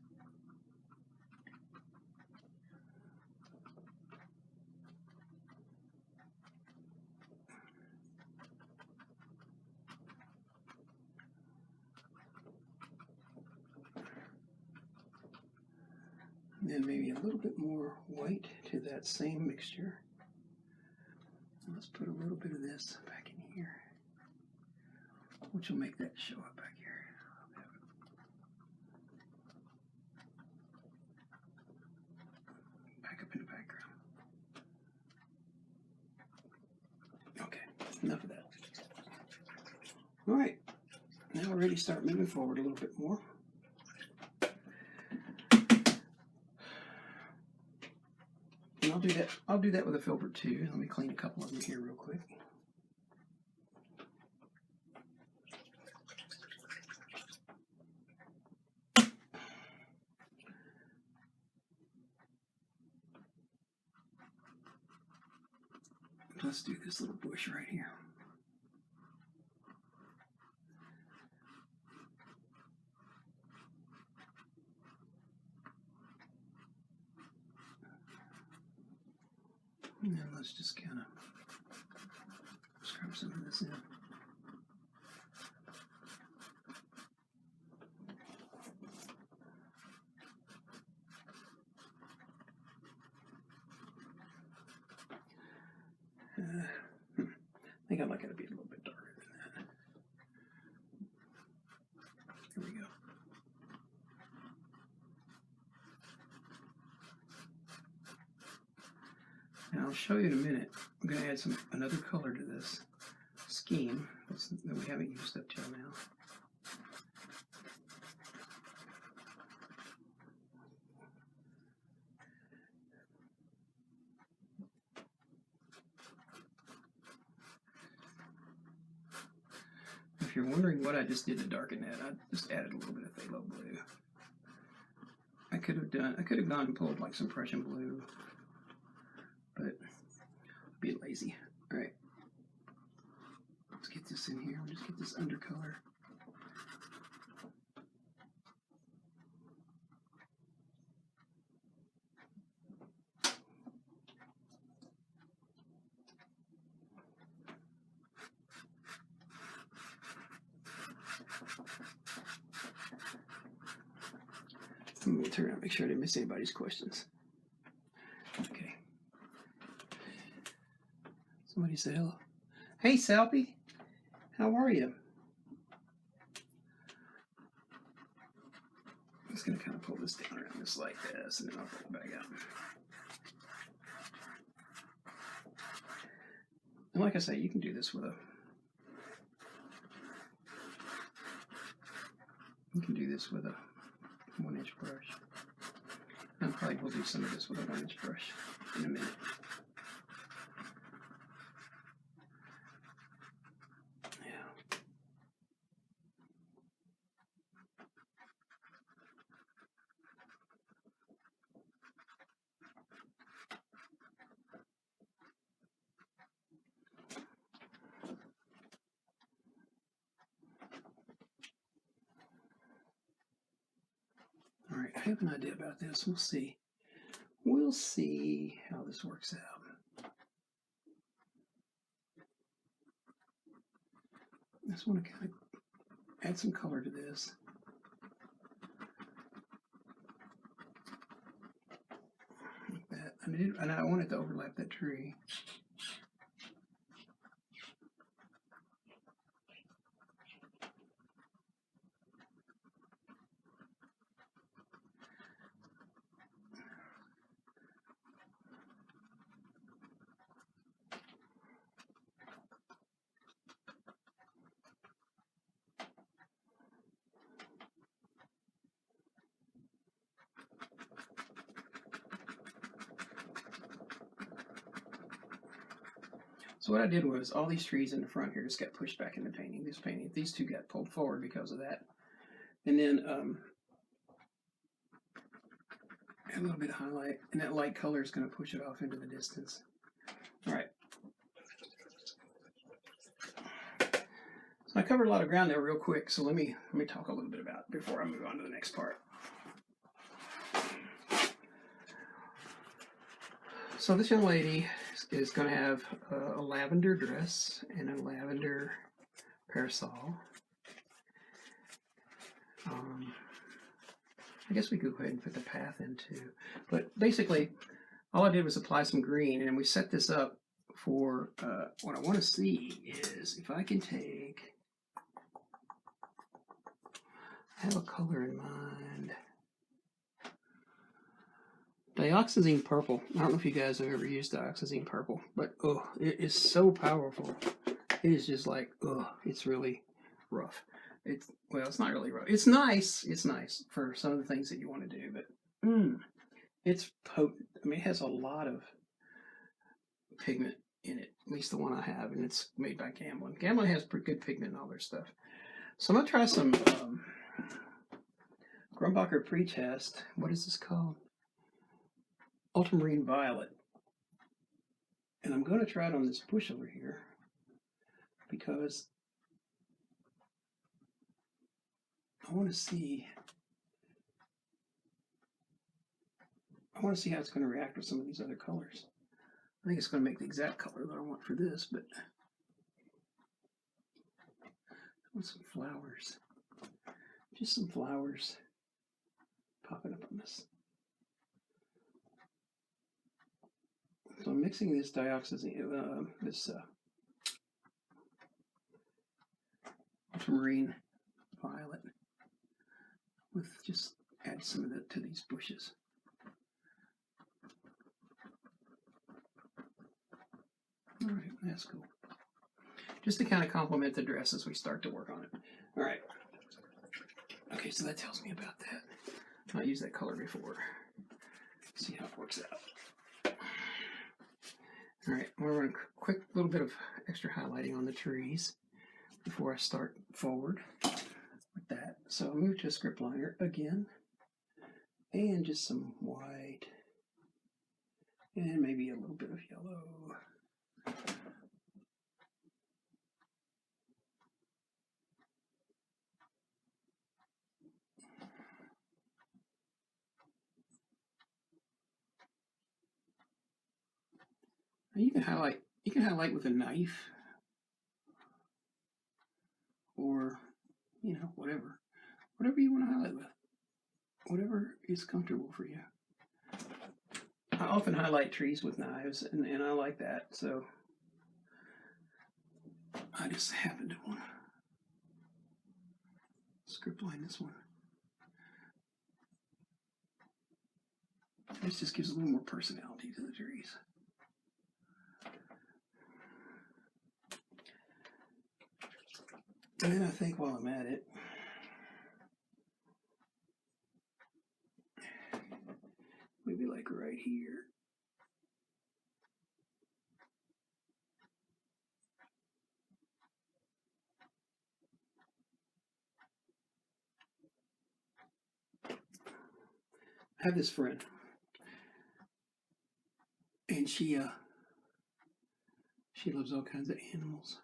And then maybe a little bit more white to that same mixture. Let's put a little bit of this back in here, which will make that show up back here. Back up in the background. Okay, enough of that. All right, now we're ready to start moving forward a little bit more. And I'll do that with a filbert too. Let me clean a couple of them here real quick. Let's do this little bush right here. And then let's just kind of scrub some of this in. I think I like it to be a little bit darker than that. Here we go. And I'll show you in a minute. I'm going to add another color to this scheme that we haven't used up till now. If you're wondering what I just did to darken that, I just added a little bit of phthalo blue. I could have gone and pulled like some Prussian blue, but I'd be lazy. All right, let's get this in here. We'll just get this undercolor. I'm going to turn around, make sure I didn't miss anybody's questions. Okay. Somebody say hello. Hey, Salpy. How are you? I'm just going to kind of pull this down around just like this, and then I'll pull it back out. And like I say, you can do this with a 1-inch brush. I probably will do some of this with a 1-inch brush in a minute. Yeah. All right, I have an idea about this. We'll see. We'll see how this works out. I just want to kind of add some color to this. Like that. And I want it to overlap that tree. So what I did was all these trees in the front here just got pushed back in the painting. These two got pulled forward because of that. And then add a little bit of highlight, and that light color is going to push it off into the distance. All right. So I covered a lot of ground there real quick. So let me talk a little bit about it before I move on to the next part. So this young lady is going to have a lavender dress and a lavender parasol. I guess we could go ahead and put the path in too. But basically, all I did was apply some green, and we set this up for what I want to see is if I can take, I have a color in mind. Dioxazine purple. I don't know if you guys have ever used dioxazine purple, but oh, it is so powerful. It is just like, oh, it's really rough. Well, it's not really rough. It's nice. It's nice for some of the things that you want to do, but it's potent. I mean, it has a lot of pigment in it, at least the one I have, and it's made by Gamblin. Gamblin has pretty good pigment in all their stuff. So I'm going to try some Grumbacher Pretest. What is this called? Ultramarine Violet. And I'm going to try it on this bush over here because I want to see how it's going to react with some of these other colors. I think it's going to make the exact color that I want for this, but I want some flowers. Just some flowers popping up on this. So I'm mixing this dioxazine, this ultramarine violet with just add some of that to these bushes. All right, that's cool. Just to kind of complement the dress as we start to work on it. All right. Okay, so that tells me about that. I've not used that color before. Let's see how it works out. All right, we're going to quick little bit of extra highlighting on the trees before I start forward with that. So I'll move to a script liner again. and just some white, and maybe a little bit of yellow. Now you can highlight. You can highlight with a knife, or whatever you want to highlight with, whatever is comfortable for you. I often highlight trees with knives, and I like that, so I just happen to want to script line this one. This just gives a little more personality to the trees. And then I think while I'm at it, maybe like right here. I have this friend, and she loves all kinds of animals.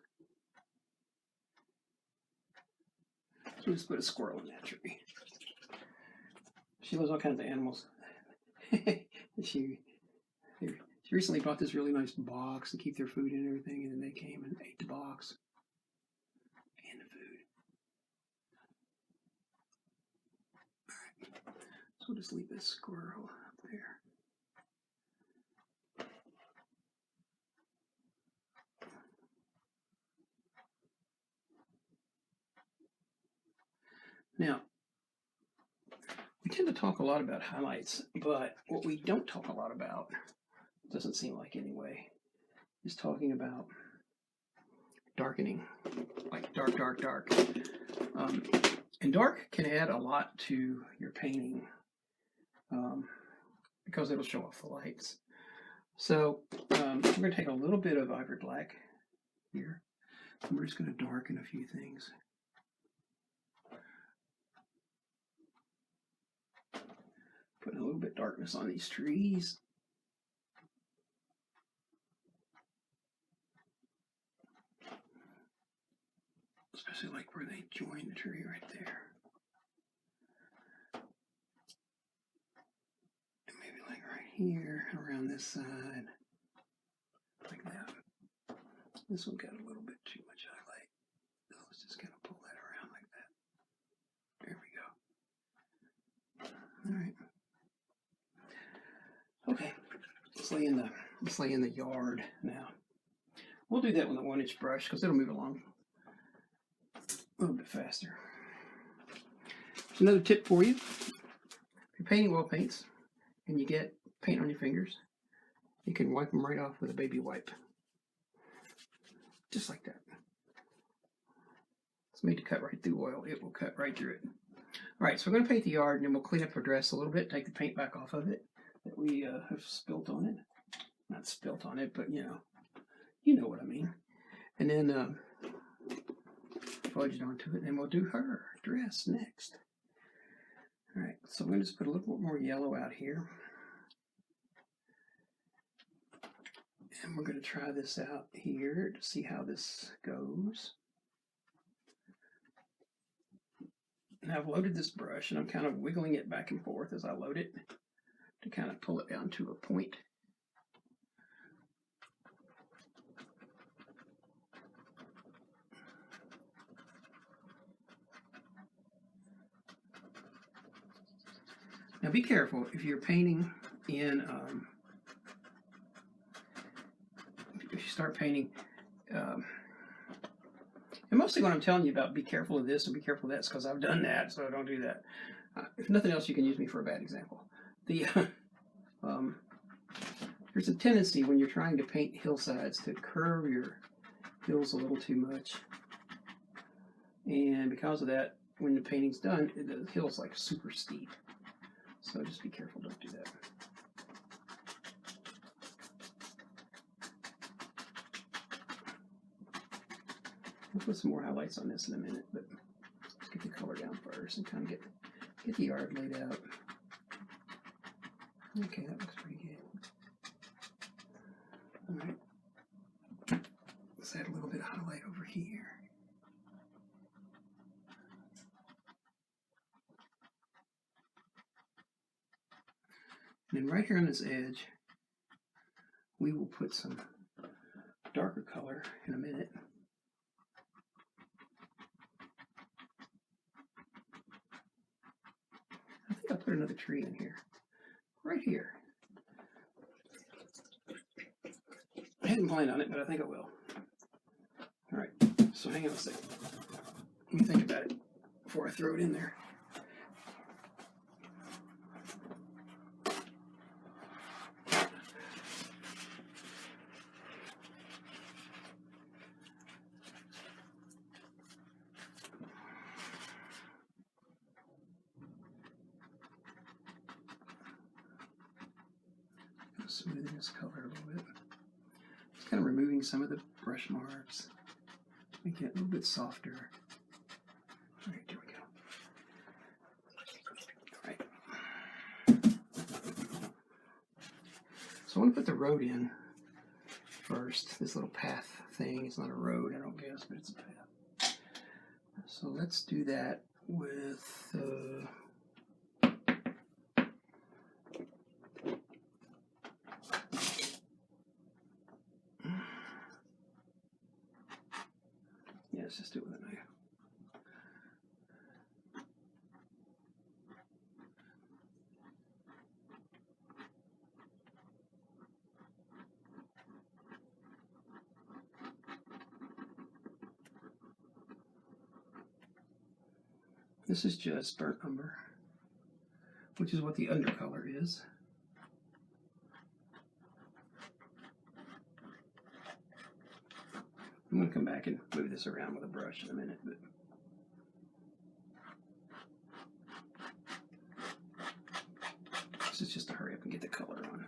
So just put a squirrel in that tree. She loves all kinds of animals. she recently bought this really nice box to keep their food in and everything, and then they came and ate the box and the food. All right. So we'll just leave this squirrel up there. Now, we tend to talk a lot about highlights, but what we don't talk a lot about, doesn't seem like anyway, is talking about darkening, like dark, dark, dark. And dark can add a lot to your painting because it'll show off the lights. So we're going to take a little bit of ivory black here, and we're just going to darken a few things. Putting a little bit of darkness on these trees. Especially like where they join the tree right there. And maybe like right here, around this side. Like that. This one got a little bit too much highlight. So let's just kind of pull that around like that. There we go. All right. Okay, let's lay in the yard now. We'll do that with a 1-inch brush because it'll move along a little bit faster. There's another tip for you. If you're painting oil paints and you get paint on your fingers, you can wipe them right off with a baby wipe. Just like that. It's made to cut right through oil. It will cut right through it. All right, so we're going to paint the yard, and then we'll clean up our dress a little bit, take the paint back off of it that we have spilt on it. Not spilt on it, but you know what I mean. And then fudge it onto it, and we'll do her dress next. All right, so we're going to just put a little bit more yellow out here. And we're going to try this out here to see how this goes. And I've loaded this brush, and I'm kind of wiggling it back and forth as I load it to kind of pull it down to a point. Now be careful if you're painting in, if you start painting, and mostly when I'm telling you about be careful of this and be careful of that, because I've done that, so don't do that. If nothing else, you can use me for a bad example. There's a tendency when you're trying to paint hillsides to curve your hills a little too much. And because of that, when the painting's done, the hill's like super steep. So just be careful, don't do that. We'll put some more highlights on this in a minute, but let's get the color down first and kind of get the yard laid out. Okay, that looks pretty good. All right. Let's add a little bit of highlight over here. And then right here on this edge, we will put some darker color in a minute. I think I'll put another tree in here. Right here. I hadn't planned on it, but I think I will. All right, so hang on a second. Let me think about it before I throw it in there. Smoothing this color a little bit. Just kind of removing some of the brush marks, making it a little bit softer. All right, here we go. All right. So I want to put the road in first. This little path thing. It's not a road, I don't guess, but it's a path. So let's do that with let's just do it with a knife. This is just burnt umber, which is what the undercolor is. I'm going to come back and move this around with a brush in a minute, but this is just to hurry up and get the color on.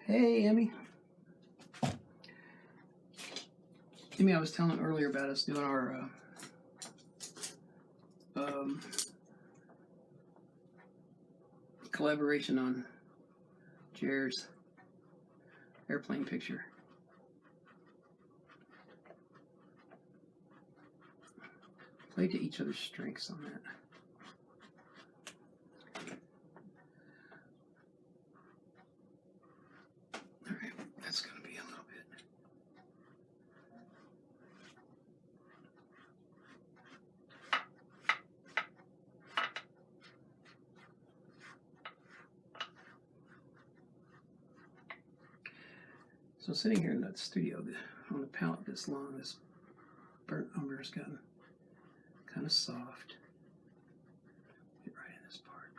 Hey, Emmy. Emmy, I was telling earlier about us doing our collaboration on Jared's airplane picture. Play to each other's strengths on that. That's going to be a little bit. So sitting here in that studio on the palette this long, this burnt umber has gotten kind of soft. Get right in this part.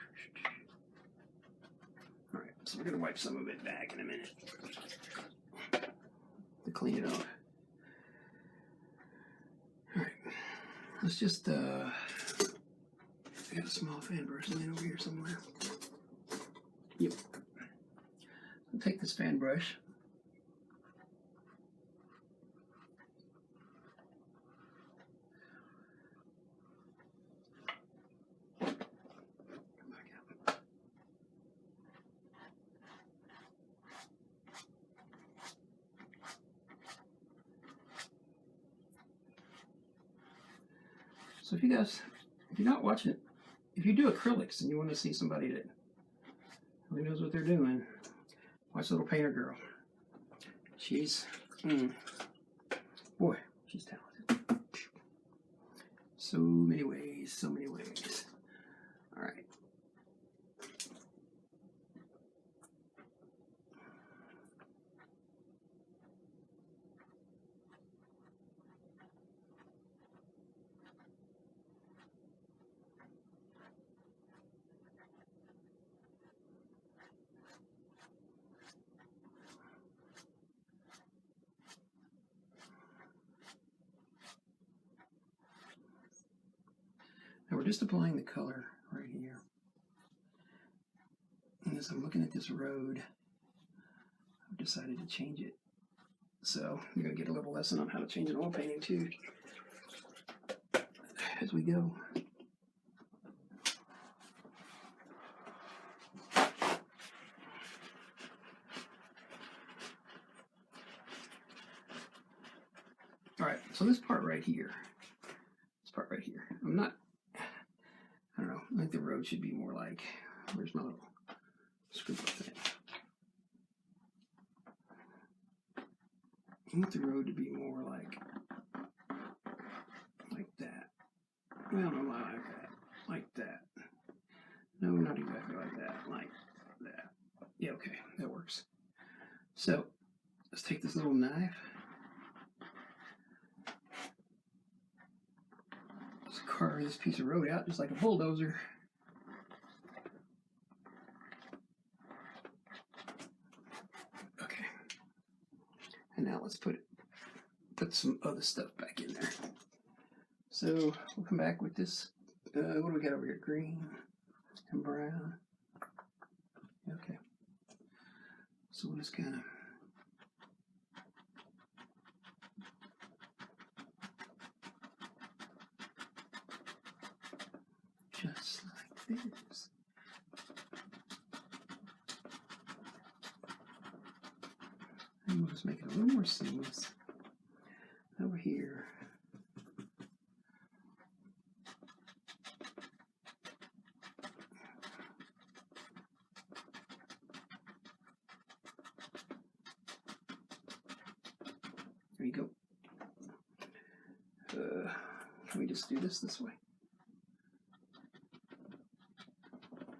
All right, so we're going to wipe some of it back in a minute to clean it off. All right, let's just, I got a small fan brush laying over here somewhere. Yep. I'll take this fan brush. So if you guys, if you're not watching it, if you do acrylics and you want to see somebody that really knows what they're doing, watch Little Painter Girl. She's, boy, she's talented. So many ways, so many ways. All right. just applying the color right here. And as I'm looking at this road, I've decided to change it. So you're going to get a little lesson on how to change an oil painting too as we go. All right, so this part right here, I don't know, I think the road should be more like, where's my little scoop up thing? I want the road to be more like that. Well, no, not like that. Like that. No, not exactly like that. Like that. Yeah, okay, that works. So let's take this little knife. Let's carve this piece of road out just like a bulldozer. Okay. And now let's put some other stuff back in there. So we'll come back with this. What do we got over here? Green and brown. Okay. So we'll just kind of just like this. And we'll just make it a little more seamless over here. There you go. Can we just do this way?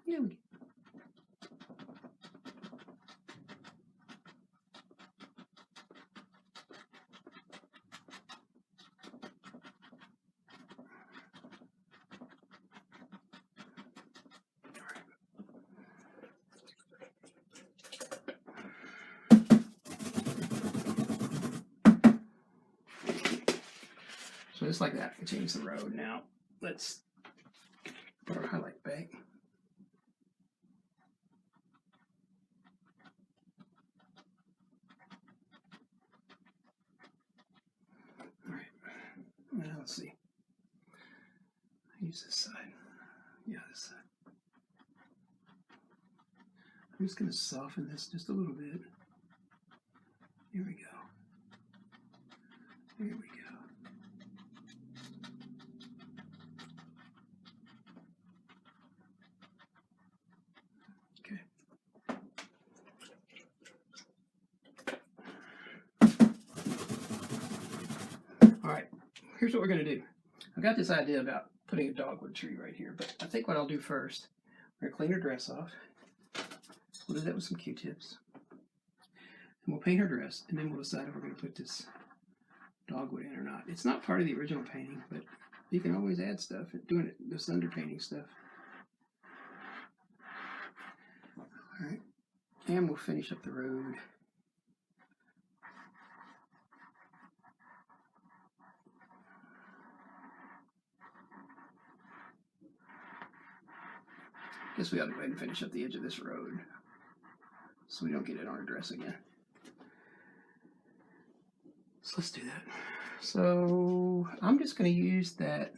Yeah, we can. So just like that, we change the road. Now let's put our highlight back. All right, now let's see. Use this side. Yeah, this side. I'm just going to soften this just a little bit. Here we go. There we go. Okay. All right, here's what we're going to do. I've got this idea about putting a dogwood tree right here, but I think what I'll do first, we're going to clean her dress off. We'll do that with some Q-tips. And we'll paint her dress, and then we'll decide if we're going to put this dogwood in or not. It's not part of the original painting, but you can always add stuff. Doing it, this underpainting stuff. All right, and we'll finish up the road. Guess we ought to go ahead and finish up the edge of this road so we don't get it on our dress again. So let's do that. So I'm just going to use that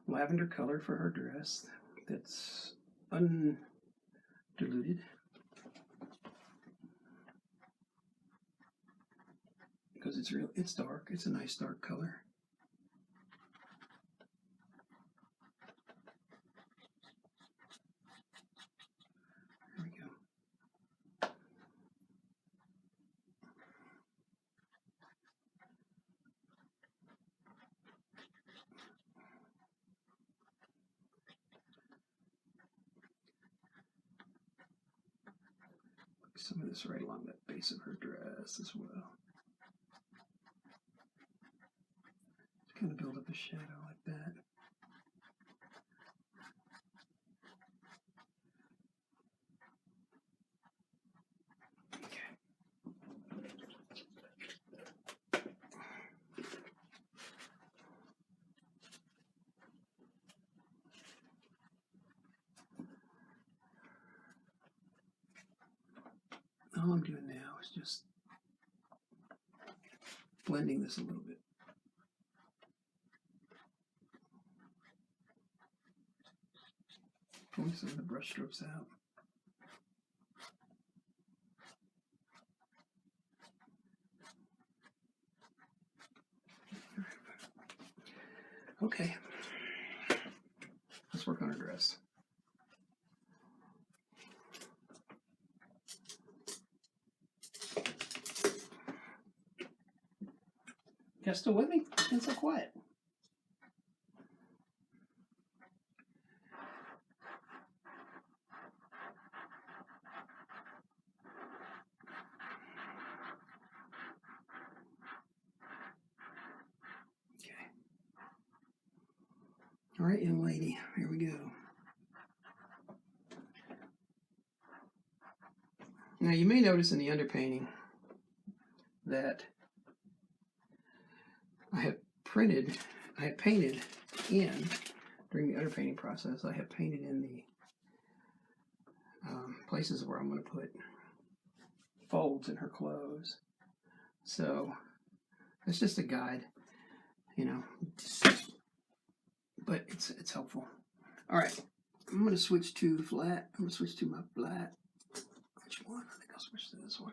lavender color for her dress that's undiluted. Because it's dark. It's a nice dark color. There we go. Some of this right along that base of her dress as well. Just kind of build up a shadow like that. all I'm doing now is just blending this a little bit. Pulling some of the brush strokes out. Okay, let's work on her dress. You guys still with me? It's been so quiet. All right, young lady, here we go. Now you may notice in the underpainting that I have painted in, during the underpainting process, I have painted in the places where I'm going to put folds in her clothes. So it's just a guide, you know, but it's helpful. All right, I'm going to switch to flat. I'm going to switch to my flat. Which one? I think I'll switch to this one.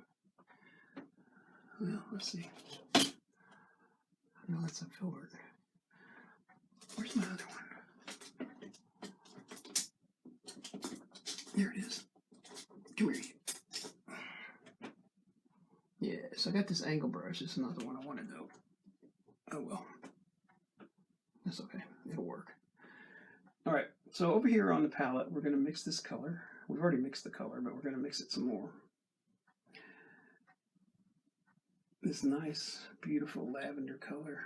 Well, let's see. No, that's a filbert. Where's my other one? There it is. Come here. Yeah, so I got this angle brush. This is not the one I wanted though. Oh well. That's okay. It'll work. All right. So over here on the palette, we're going to mix this color. We've already mixed the color, but we're going to mix it some more. This nice, beautiful lavender color.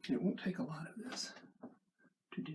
And it won't take a lot of this to do.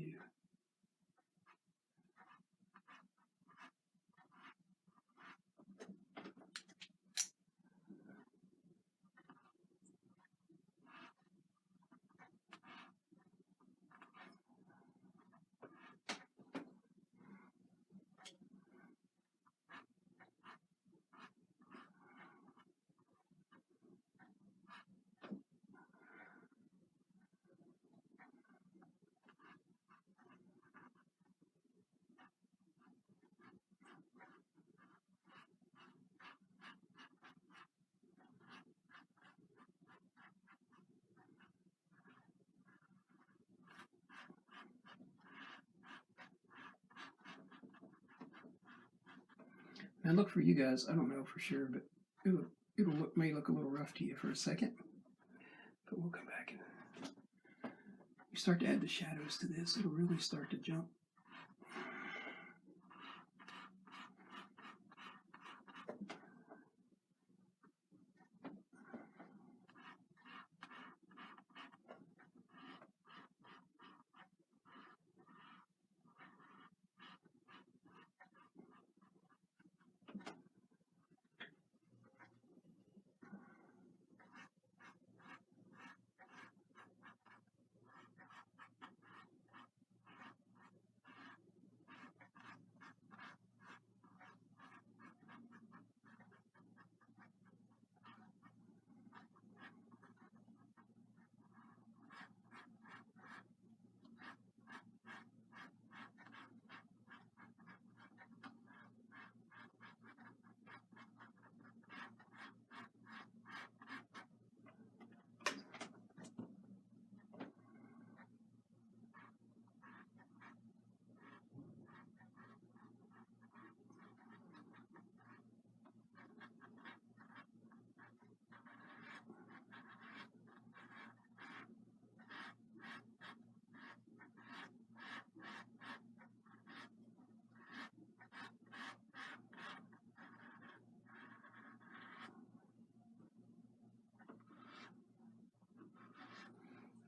Now look, for you guys, I don't know for sure, but may look a little rough to you for a second, but we'll come back and you start to add the shadows to this, it'll really start to jump.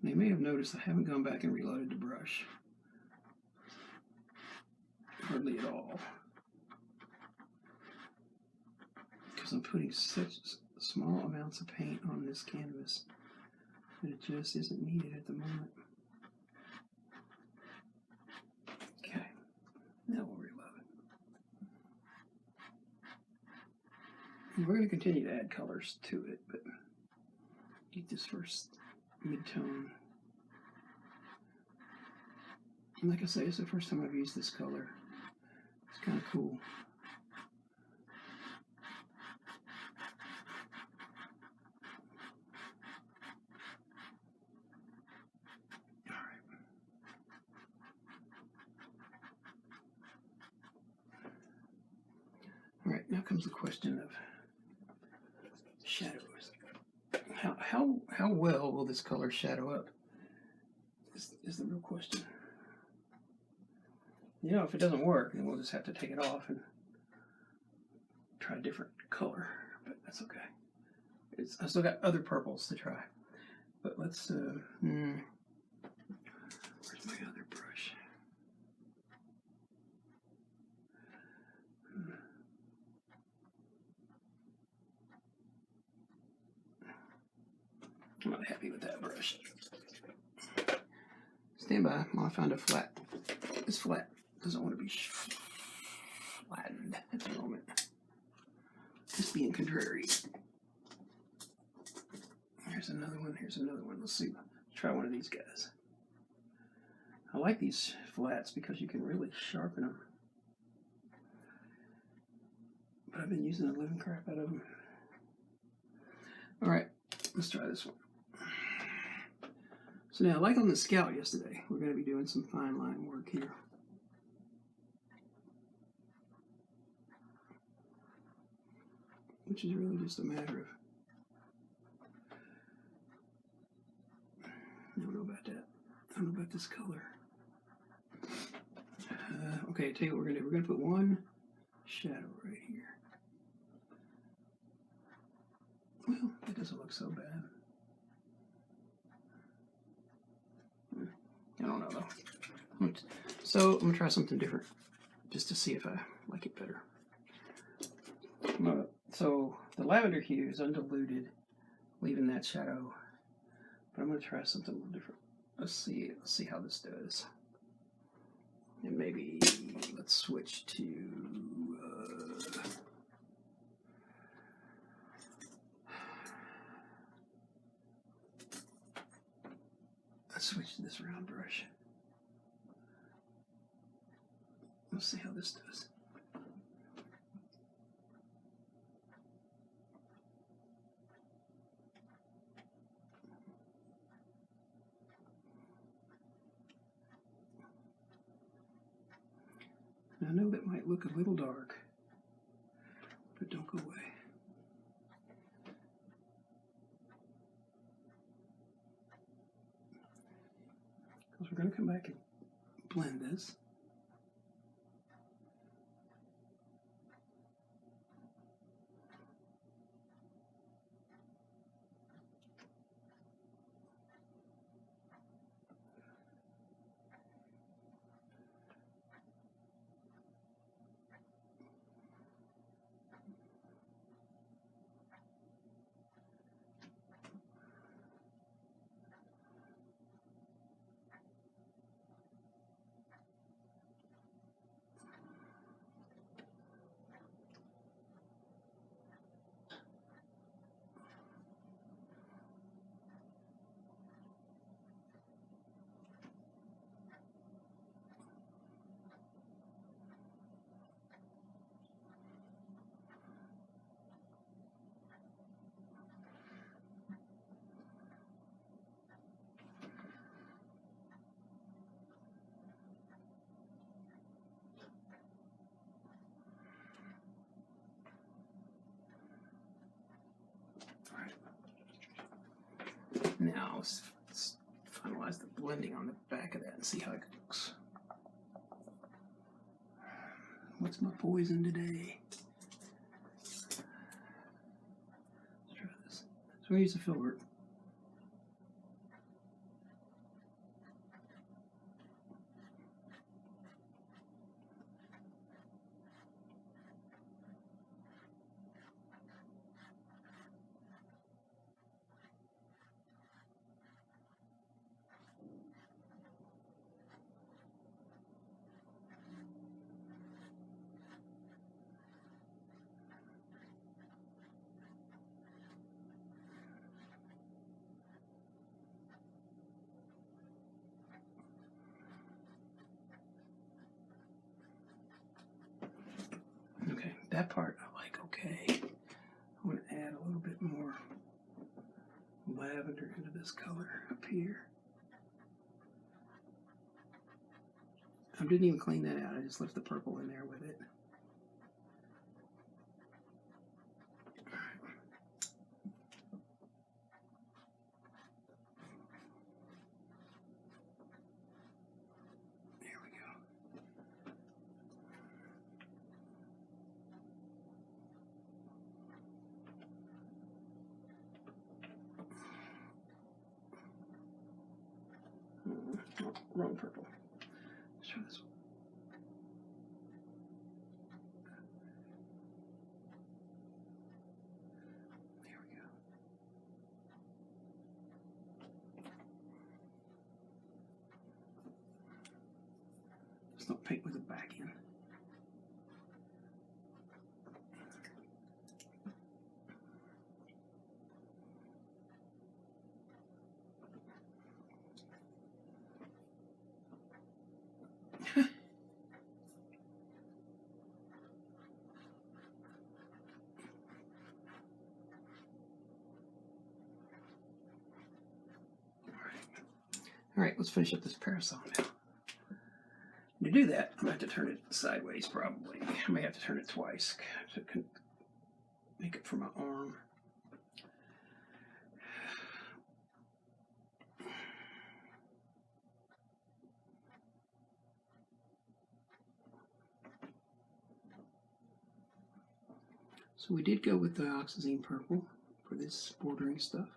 Now, you may have noticed I haven't gone back and reloaded the brush. Hardly at all. Because I'm putting such small amounts of paint on this canvas that it just isn't needed at the moment. Now we'll reload it. And we're going to continue to add colors to it, but get this first mid-tone. And like I say, it's the first time I've used this color. It's kind of cool. All right, now comes the question of shadows. How well will this color shadow up? Is the real question. You know, if it doesn't work, then we'll just have to take it off and try a different color. But that's okay. I still got other purples to try. But let's. Where's my other brush? I'm not happy with that brush. Stand by while I find a flat. This flat doesn't want to be flattened at the moment. Just being contrary. Here's another one. Here's another one. Let's see. Try one of these guys. I like these flats because you can really sharpen them. But I've been using the living crap out of them. All right, let's try this one. So now, like on the Scout yesterday, we're going to be doing some fine line work here. Which is really just a matter of, I don't know about that. I don't know about this color. Okay, tell you what we're going to do. We're going to put one shadow right here. Well, that doesn't look so bad. I don't know though. So I'm going to try something different just to see if I like it better. So the lavender hue is undiluted, leaving that shadow. But I'm going to try something a little different. Let's see how this does. And maybe let's switch to let's switch to this round brush. Let's see how this does. I know that might look a little dark, but don't go away. Because we're going to come back and blend this. Now let's finalize the blending on the back of that and see how it looks. What's my poison today? Let's try this. So we use a filbert. that part I like okay. I'm going to add a little bit more lavender into this color up here. I didn't even clean that out. I just left the purple in there with it. There we go. Oh, wrong purple. Let's try this one. There we go. Just don't paint with the back end. All right, let's finish up this parasol now. To do that, I'm going to have to turn it sideways probably. I may have to turn it twice to make it for my arm. So we did go with the oxazine purple for this bordering stuff.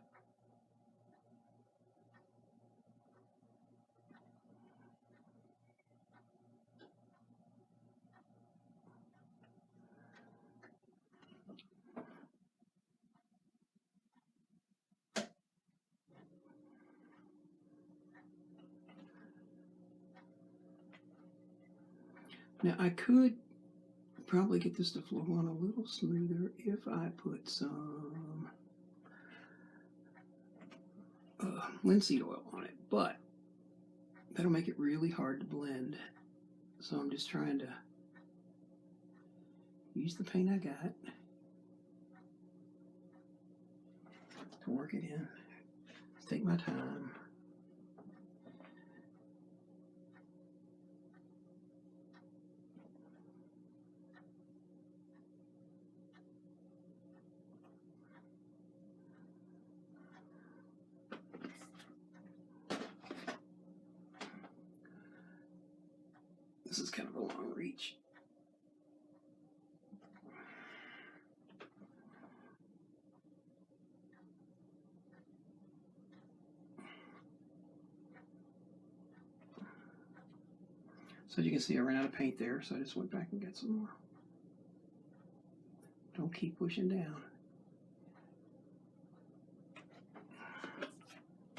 Now I could probably get this to flow on a little smoother if I put some linseed oil on it, but that'll make it really hard to blend. So I'm just trying to use the paint I got to work it in. Take my time. This is kind of a long reach. So as you can see, I ran out of paint there, so I just went back and got some more. Don't keep pushing down.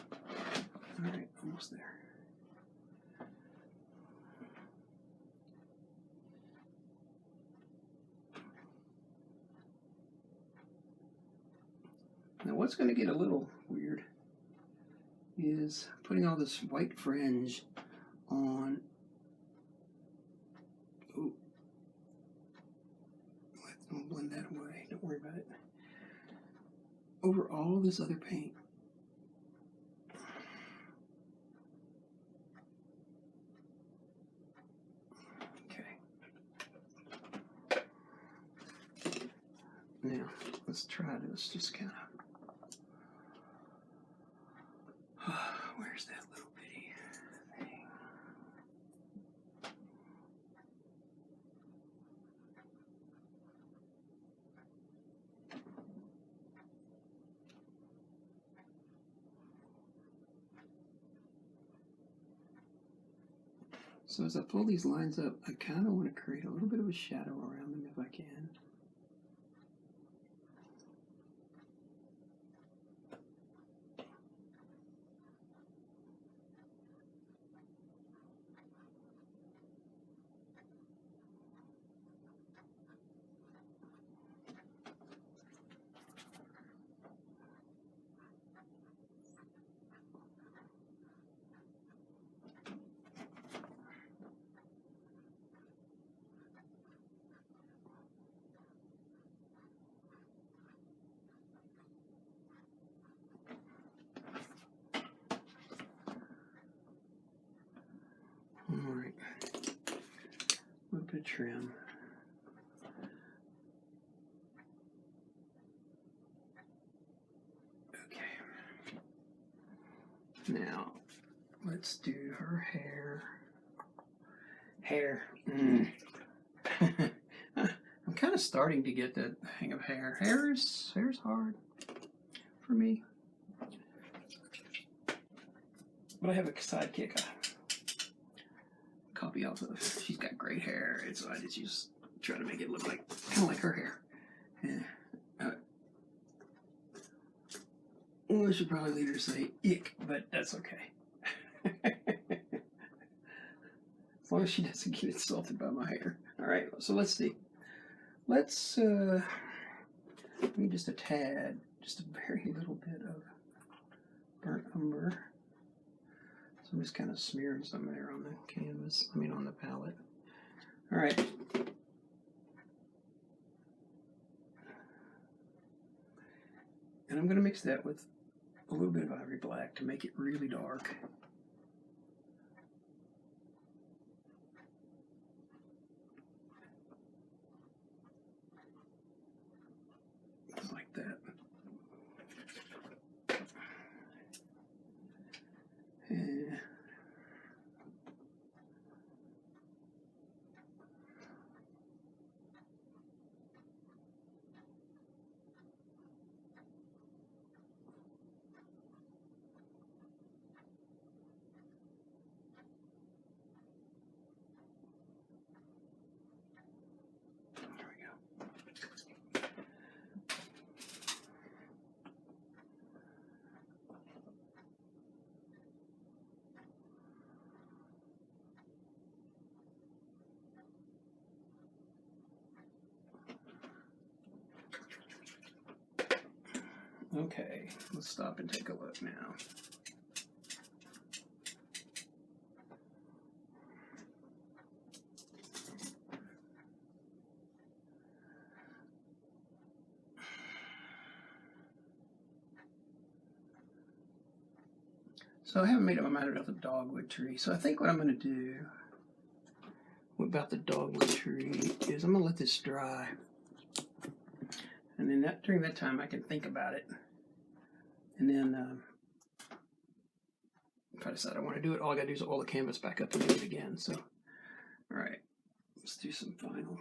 All right, almost there. Now what's going to get a little weird is putting all this white fringe on. Ooh. Let's blend that away. Don't worry about it. Over all of this other paint. Okay. Now let's try this. Just kind of. Where's that little bitty thing? So as I pull these lines up, I kind of want to create a little bit of a shadow around them if I can. A little bit of trim. Okay. Now, let's do her hair. Hair. I'm kind of starting to get the hang of hair. Hair's hard for me. But I have a sidekick I copy off of. She's got great hair, and so I just try to make it look like kind of like her hair. Yeah. Well, I should probably lead her to say ick, but that's okay. As long as she doesn't get insulted by my hair. All right, so let's see. Let's let me just a tad, just a very little bit of burnt umber. So I'm just kind of smearing some there on the canvas, on the palette. All right. And I'm going to mix that with a little bit of ivory black to make it really dark. Like that. And okay, let's stop and take a look now. So I haven't made up my mind about the Dogwood Tree. So I think what I'm going to do about the Dogwood Tree is I'm going to let this dry. And then during that time I can think about it. And then if I decide I want to do it, all I got to do is oil the canvas back up and do it again. So, all right, let's do some final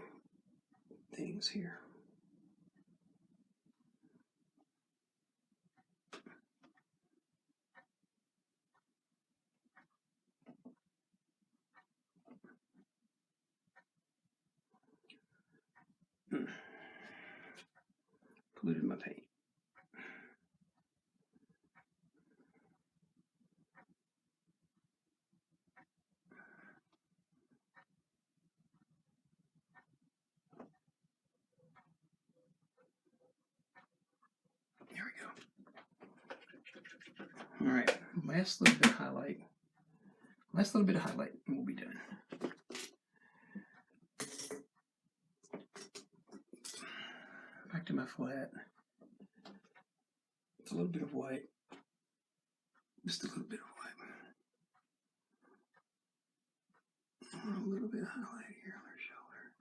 things here. Polluted my paint. There we go. All right, last little bit of highlight. Last little bit of highlight, and we'll be done. Back to my flat. It's a little bit of white. Just a little bit of white. A little bit of highlight here on her shoulder.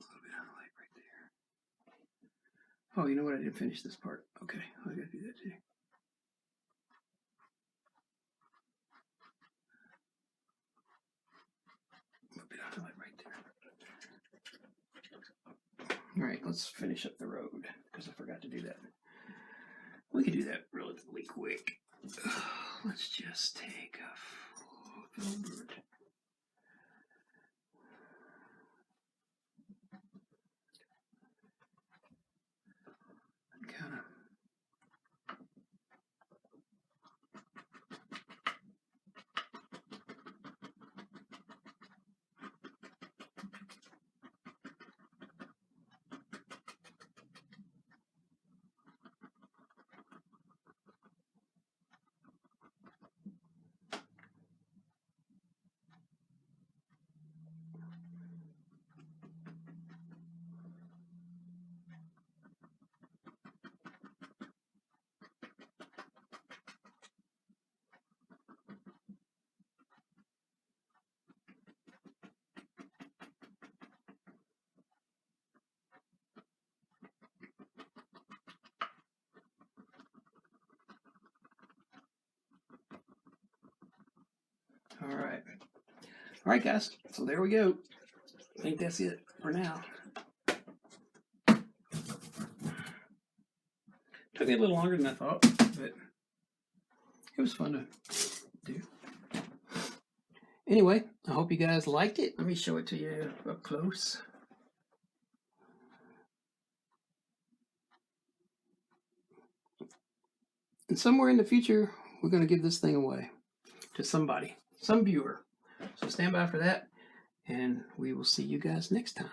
A little bit of highlight right there. Oh, you know what? I didn't finish this part. Okay, I gotta do that too. A little bit of highlight right there. All right, let's finish up the road because I forgot to do that. We can do that relatively quick. Let's just take a filbert. And kind of All right, guys. So there we go. I think that's it for now. Took me a little longer than I thought, but it was fun to do. Anyway, I hope you guys liked it. Let me show it to you up close. And somewhere in the future, we're going to give this thing away to somebody, some viewer. So stand by for that, and we will see you guys next time.